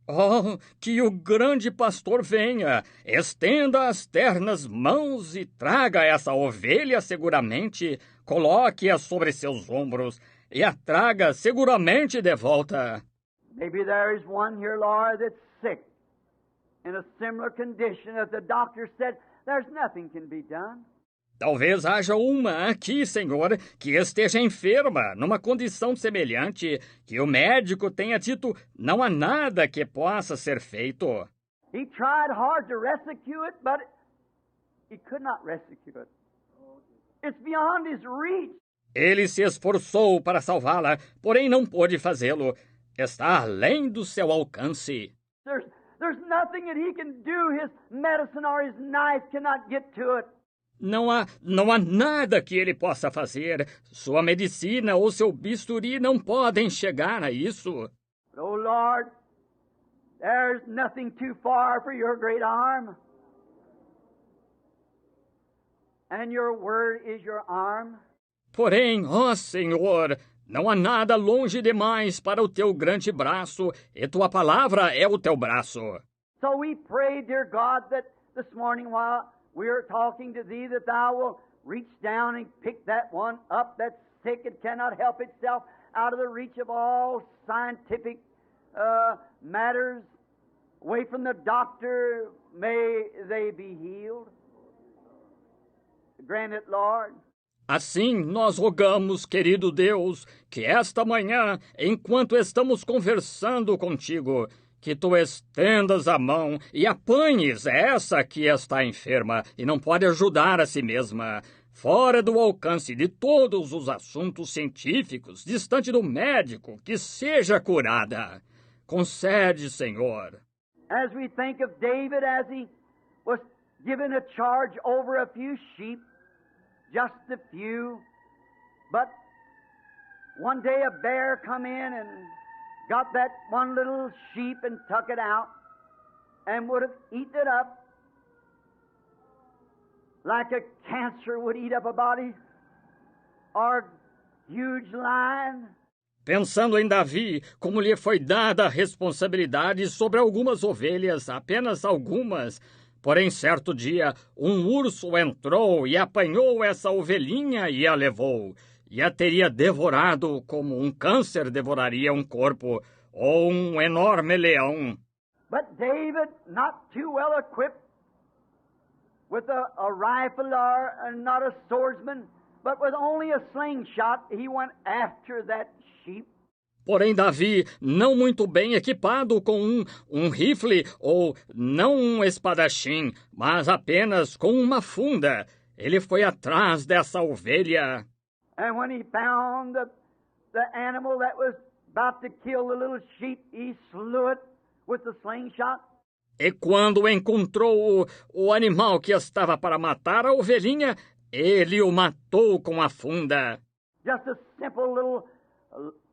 Oh, que o grande pastor venha, estenda as ternas mãos e traga essa ovelha seguramente, coloque-a sobre seus ombros e a traga seguramente de volta. Maybe there is one here, Lord, that's sick, in a similar condition that the doctor said there's nothing can be done. Talvez haja uma aqui, Senhor, que esteja enferma, numa condição semelhante, que o médico tenha dito não há nada que possa ser feito. He tried hard to rescue it, but he could not rescue it. It's beyond his reach. Ele se esforçou para salvá-la, porém não pôde fazê-lo. Está além do seu alcance. There's nothing that he can do. His medicine or his knife cannot get to it. Não há nada que ele possa fazer. Sua medicina ou seu bisturi não podem chegar a isso. But, oh Lord, there's nothing too far for your great arm. And your word is your arm. Porém, ó Senhor, não há nada longe demais para o teu grande braço, e tua palavra é o teu braço. So we pray, dear God, that this morning while we are talking to thee, that thou will reach down and pick that one up that's sick and cannot help itself, out of the reach of all scientific matters, away from the doctor. May they be healed. Grant it, Lord. Assim nós rogamos, querido Deus, que esta manhã, enquanto estamos conversando contigo, que tu estendas a mão e apanhes essa que está enferma e não pode ajudar a si mesma, fora do alcance de todos os assuntos científicos, distante do médico, que seja curada. Concede, Senhor. As we think of David as he was given a charge over a few sheep, just a few, but one day a bear come in and got that one little sheep and took it out and would have eaten it up like a cancer would eat up a body or a huge lion. Pensando em Davi, como lhe foi dada a responsabilidade sobre algumas ovelhas, apenas algumas, porém certo dia um urso entrou e apanhou essa ovelhinha e a levou. E a teria devorado como um câncer devoraria um corpo, ou um enorme leão. But David, not too well equipped with a rifle or not a swordsman, but with only a slingshot, he went after that sheep. Porém, Davi, não muito bem equipado com um rifle ou não um espadachim, mas apenas com uma funda, ele foi atrás dessa ovelha. And when he found the animal that was about to kill the little sheep, he slew it with the slingshot. E quando encontrou o animal que estava para matar a ovelhinha, ele o matou com a funda. Just a simple little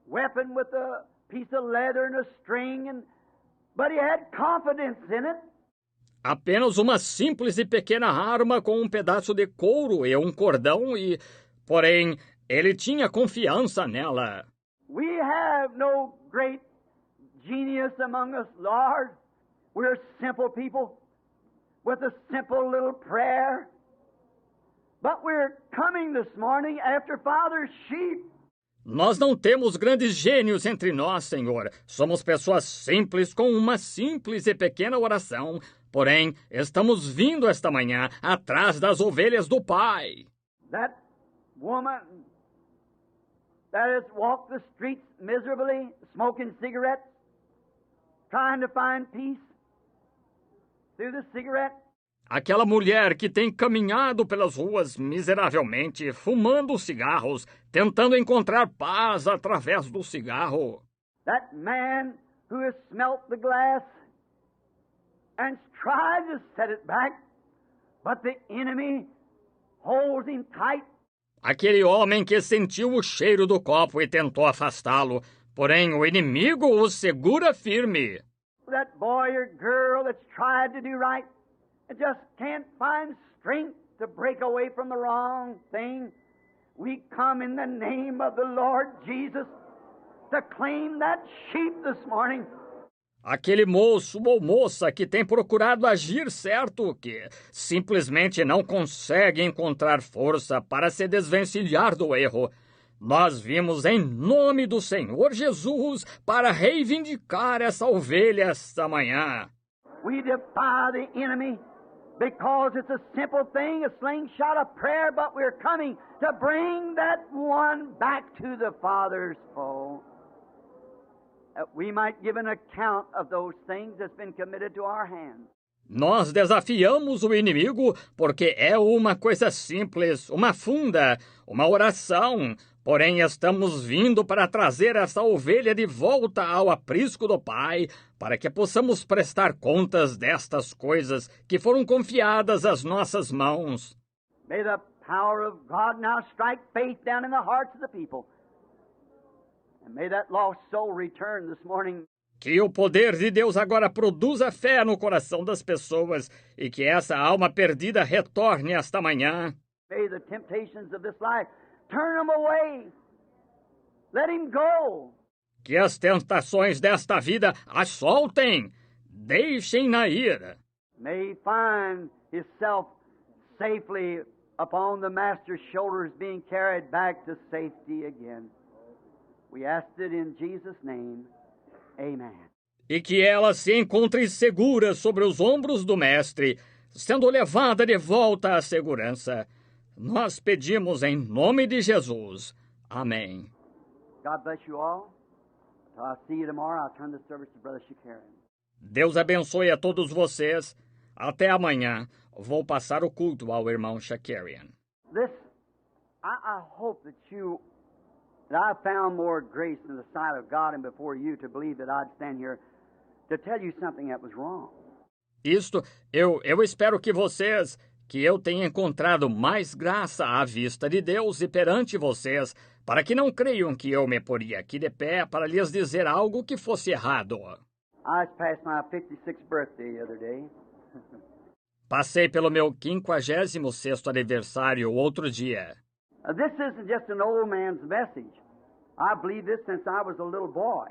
weapon with a piece of leather and a string, but he had confidence in it. Apenas uma simples e pequena arma com um pedaço de couro e um cordão porém, ele tinha confiança nela. We have no great genius among us, Lord. We're simple people with a simple little prayer. But we're coming this morning after Father's sheep. Nós não temos grandes gênios entre nós, Senhor. Somos pessoas simples com uma simples e pequena oração. Porém, estamos vindo esta manhã atrás das ovelhas do Pai. That woman that has walked the streets miserably, smoking cigarettes, trying to find peace through the cigarette. Aquela mulher que tem caminhado pelas ruas miseravelmente, fumando cigarros, tentando encontrar paz através do cigarro. That man who has smelt the glass and tried to set it back, but the enemy holds him tight. Aquele homem que sentiu o cheiro do copo e tentou afastá-lo, porém o inimigo o segura firme. That boy or girl that's tried to do right and just can't find strength to break away from the wrong thing. We come in the name of the Lord Jesus to claim that sheep this morning. Aquele moço ou moça que tem procurado agir certo, que simplesmente não consegue encontrar força para se desvencilhar do erro. Nós vimos em nome do Senhor Jesus para reivindicar essa ovelha esta manhã. We defy the enemy because it's a simple thing, a slingshot of prayer, but we're coming to bring that one back to the Father's fold. That we might give an account of those things that's been committed to our hands. Nós desafiamos o inimigo porque é uma coisa simples, uma funda, uma oração. Porém, estamos vindo para trazer essa ovelha de volta ao aprisco do Pai, para que possamos prestar contas destas coisas que foram confiadas às nossas mãos. May the power of God now strike faith down in the hearts of the people. And may that lost soul return this morning. Que o poder de Deus agora produza fé no coração das pessoas e que essa alma perdida retorne esta manhã. May the temptations of this life turn him away. Let him go. Que as tentações desta vida a soltem. Deixem-na ir. May he find himself safely upon the Master's shoulders, being carried back to safety again. We ask it in Jesus' name. Amen. E que ela se encontre segura sobre os ombros do Mestre, sendo levada de volta à segurança. Nós pedimos em nome de Jesus. Amém. God bless you all. I'll see you tomorrow. I'll turn the service to Brother Shakarian. Deus abençoe a todos vocês. Até amanhã. Vou passar o culto ao irmão Shakarian. I hope that I found more grace in the sight of God and before you to believe that I'd stand here to tell you something that was wrong. Eu espero que eu tenha encontrado mais graça à vista de Deus e perante vocês, para que não creiam que eu me poria aqui de pé para lhes dizer algo que fosse errado. I passed my 56th birthday the other day. Passei pelo meu 56º aniversário outro dia. This isn't just an old man's message. I believe this since I was a little boy.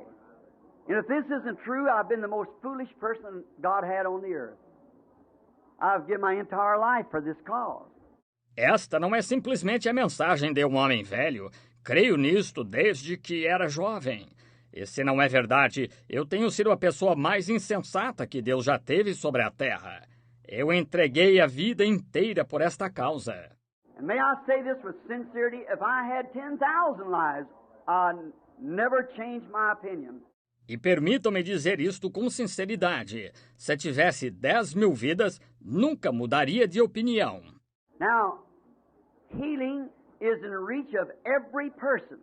And if this isn't true, I've been the most foolish person God had on the earth. I've given my entire life for this cause. Esta não é simplesmente a mensagem de um homem velho. Creio nisto desde que era jovem. E se não é verdade, eu tenho sido a pessoa mais insensata que Deus já teve sobre a terra. Eu entreguei a vida inteira por esta causa. And may I say this with sincerity, if I had 10,000 lives, I'd never change my opinion. E permitam-me dizer isto com sinceridade. Se tivesse 10.000 vidas, nunca mudaria de opinião. Now, healing is in reach of every person.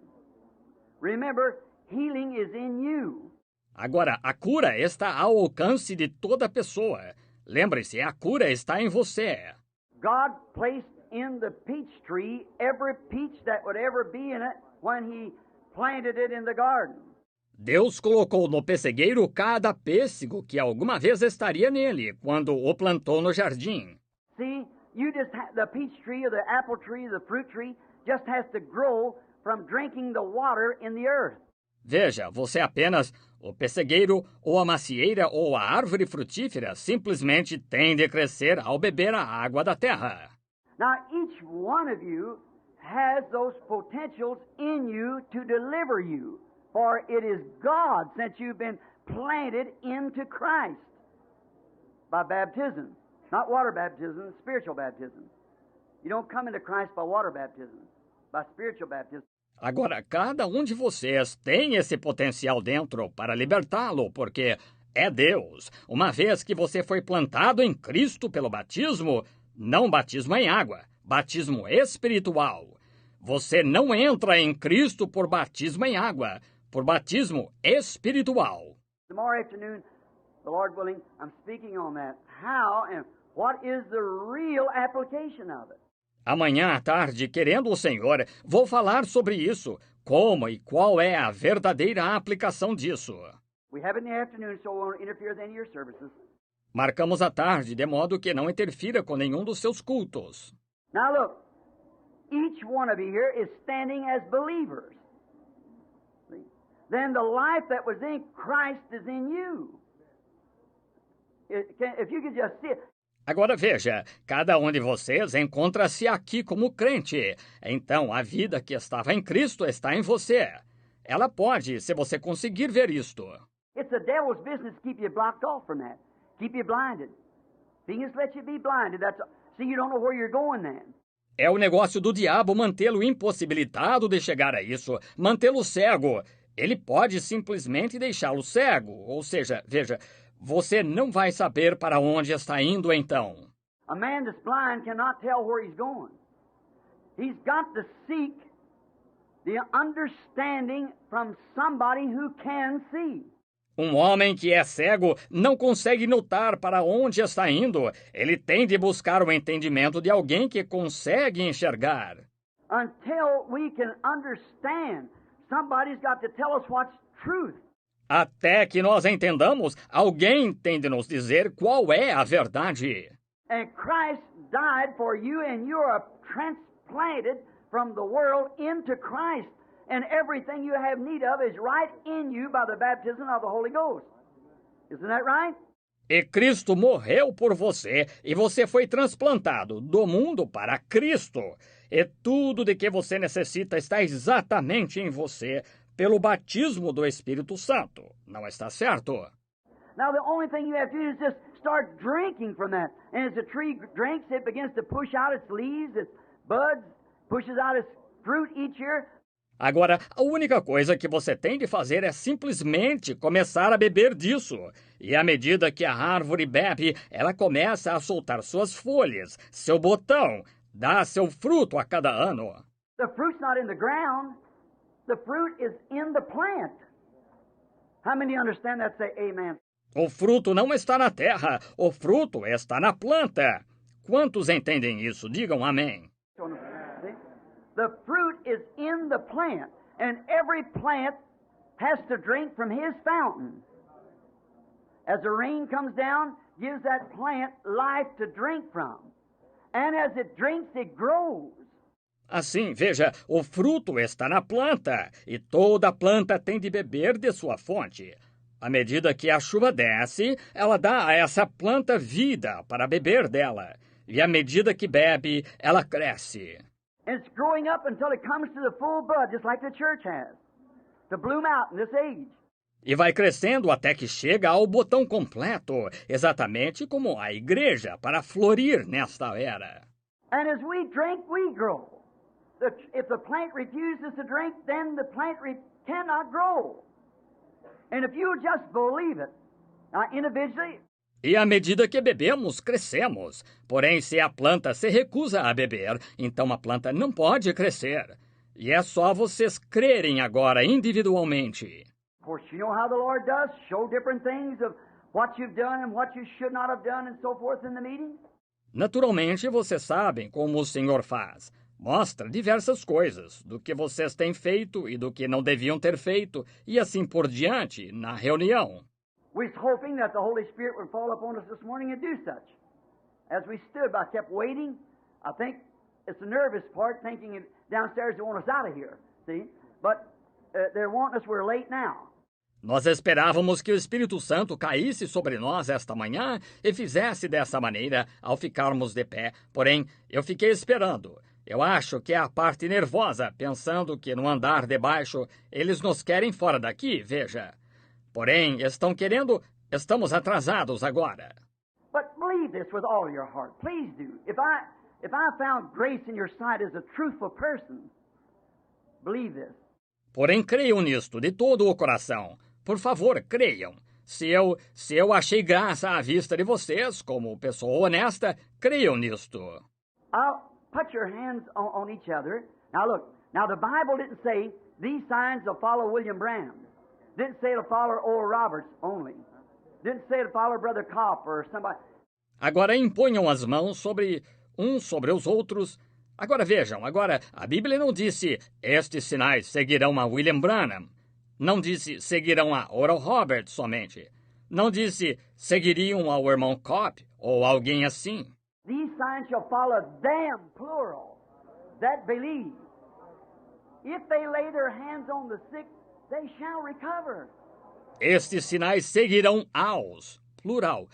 Remember, healing is in you. Agora, a cura está ao alcance de toda pessoa. Lembre-se, a cura está em você. God placed in the peach tree every peach that would ever be in it when He planted it in the garden. Deus colocou no pessegueiro cada pêssego que alguma vez estaria nele quando o plantou no jardim. See, the peach tree or the apple tree, the fruit tree just has to grow from drinking the water in the earth. Veja, o pessegueiro ou a macieira ou a árvore frutífera simplesmente tem de crescer ao beber a água da terra. Now, each one of you has those potentials in you to deliver you, for it is God, since you've been planted into Christ by baptism. Not water baptism, spiritual baptism. You don't come into Christ by water baptism, by spiritual baptism. Agora, cada um de vocês tem esse potencial dentro para libertá-lo, porque é Deus. Uma vez que você foi plantado em Cristo pelo batismo, não batismo em água, batismo espiritual. Você não entra em Cristo por batismo em água, por batismo espiritual. Tomorrow afternoon, the Lord willing, I'm speaking on that. How and what is the real application of it? Amanhã à tarde, querendo o Senhor, vou falar sobre isso, como e qual é a verdadeira aplicação disso. We have it in the afternoon, so it won't interfere with any of your services. Marcamos a tarde, de modo que não interfira com nenhum dos seus cultos. Now look, each one of you here is standing as believers. See? Then the life that was in Christ is in you. If you could just see it. Agora veja, cada um de vocês encontra-se aqui como crente. Então, a vida que estava em Cristo está em você. Ela pode, se você conseguir ver isto. It's the devil's business to keep you blocked off from that. Keep you blinded. He just let you be blinded. So you don't know where you're going then. É o negócio do diabo mantê-lo impossibilitado de chegar a isso, mantê-lo cego. Ele pode simplesmente deixá-lo cego. Ou seja, veja, você não vai saber para onde está indo então. A man that's blind cannot tell where he's going. He's got to seek the understanding from somebody who can see. Um homem que é cego não consegue notar para onde está indo. Ele tem de buscar o entendimento de alguém que consegue enxergar. Until we can understand, somebody's got to tell us what's truth. Até que nós entendamos, alguém tem de nos dizer qual é a verdade. And Christ died for you, and you are transplanted from the world into Christ. And everything you have need of is right in you by the baptism of the Holy Ghost. Isn't that right? E Cristo morreu por você, e você foi transplantado do mundo para Cristo. E tudo de que você necessita está exatamente em você, pelo batismo do Espírito Santo. Não está certo? Now the only thing you have to do is just start drinking from that. And as the tree drinks, it begins to push out its leaves, its buds, pushes out its fruit each year. Agora, a única coisa que você tem de fazer é simplesmente começar a beber disso. E à medida que a árvore bebe, ela começa a soltar suas folhas, seu botão, dá seu fruto a cada ano. The fruit's not in the ground. The fruit is in the plant. How many understand that? Say amen. O fruto não está na terra, o fruto está na planta. Quantos entendem isso? Digam amém. The fruit is in the plant, and every plant has to drink from his fountain. As the rain comes down, gives that plant life to drink from. And as it drinks, it grows. Assim, veja, o fruto está na planta, e toda planta tem de beber de sua fonte. À medida que a chuva desce, ela dá a essa planta vida para beber dela. E à medida que bebe, ela cresce. And it's growing up until it comes to the full bud, just like the church has, to bloom out in this age. E vai crescendo até que chega ao botão completo, exatamente como a igreja, para florir nesta era. And as we drink, we grow. If the plant refuses to drink, then the plant cannot grow. And if you just believe it, now individually. E à medida que bebemos, crescemos. Porém, se a planta se recusa a beber, então a planta não pode crescer. E é só vocês crerem agora individualmente. Of course, you know how the Lord does, show different things of what you've done and what you should not have done and so forth in the meeting. Naturalmente, vocês sabem como o Senhor faz. Mostra diversas coisas, do que vocês têm feito e do que não deviam ter feito, e assim por diante, na reunião. We're hoping that the Holy Spirit would fall upon us this morning and do such. As we stood, I kept waiting. I think it's the nervous part, thinking downstairs they want us out of here, see? But they're wanting us, we're late now. Nós esperávamos que o Espírito Santo caísse sobre nós esta manhã e fizesse dessa maneira ao ficarmos de pé. Porém, eu fiquei esperando. Eu acho que é a parte nervosa, pensando que no andar de baixo eles nos querem fora daqui, veja. Porém, estamos atrasados agora. But believe this with all your heart. Please do. If I found grace in your sight as a truthful person, believe this. Porém, creiam nisto de todo o coração. Por favor, creiam. Se eu achei graça à vista de vocês, como pessoa honesta, creiam nisto. I'll put your hands on each other. Now look, the Bible didn't say these signs will follow William Branham. Didn't say it'll follow Oral Roberts only. Didn't say it'll follow Brother Kopp or somebody. Agora imponham as mãos sobre os outros. Agora vejam, a Bíblia não disse estes sinais seguirão a William Branham. Não disse seguirão a Oral Roberts somente. Não disse seguiriam ao irmão Kopp ou alguém assim. These signs shall follow them, plural, that believe. If they lay their hands on the sick, they shall recover. Estes sinais seguirão aos, plural,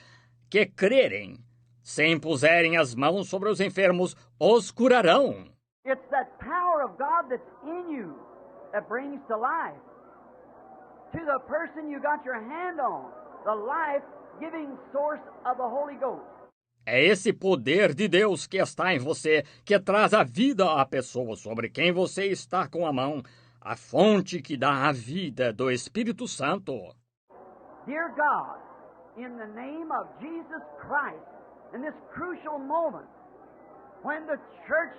que crerem. Se impuserem as mãos sobre os enfermos, os curarão. It's that power of God that's in you that brings to life. To the person you got your hand on, the life-giving source of the Holy Ghost. É esse poder de Deus que está em você, que traz a vida à pessoa sobre quem você está com a mão, a fonte que dá a vida do Espírito Santo. Dear God, in the name of Jesus Christ, in this crucial moment, when the church,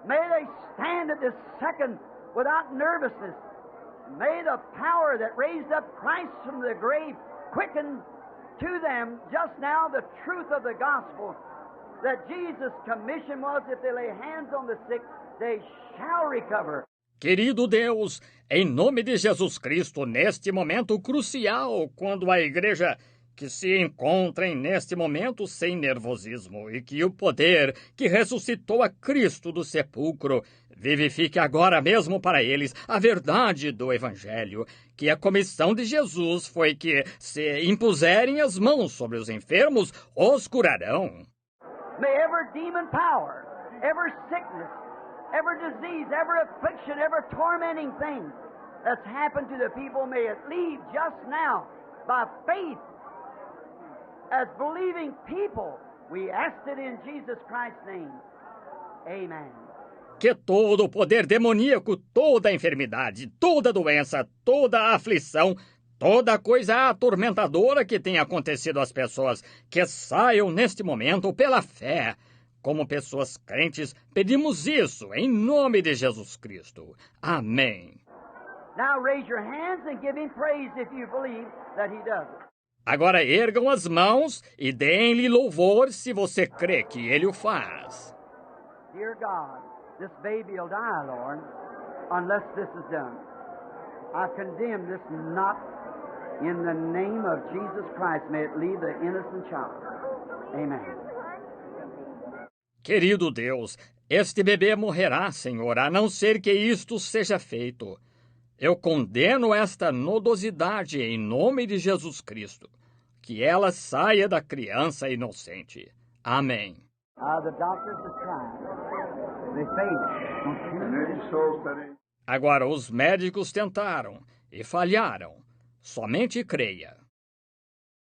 may they stand at this second without nervousness, may the power that raised up Christ from the grave quicken to them just now the truth of the gospel, that Jesus' commission was, if they lay hands on the sick, they shall recover. Querido Deus, em nome de Jesus Cristo, neste momento crucial, quando a igreja que se encontrem neste momento sem nervosismo e que o poder que ressuscitou a Cristo do sepulcro vivifique agora mesmo para eles a verdade do Evangelho, que a comissão de Jesus foi que, se impuserem as mãos sobre os enfermos, os curarão. May every demon power, every sickness, every disease, every affliction, every tormenting thing that's happened to the people, may it leave just now by faith as believing people. We asked it in Jesus Christ's name. Amen. Que todo o poder demoníaco, toda a enfermidade, toda a doença, toda a aflição, toda coisa atormentadora que tenha acontecido às pessoas, que saiam neste momento pela fé. Como pessoas crentes, pedimos isso em nome de Jesus Cristo. Amém. Now raise your hands and give him praise if you believe that he does it. Agora ergam as mãos e deem-lhe louvor se você crê que ele o faz. Dear God, this baby will die, Lord, unless this is done. I condemn this not in the name of Jesus Christ. May it leave the innocent child. Amen. Querido Deus, este bebê morrerá, Senhor, a não ser que isto seja feito. Eu condeno esta nodosidade em nome de Jesus Cristo. Que ela saia da criança inocente. Amém. The doctors are trying. They failed. Agora os médicos tentaram e falharam. Somente creia.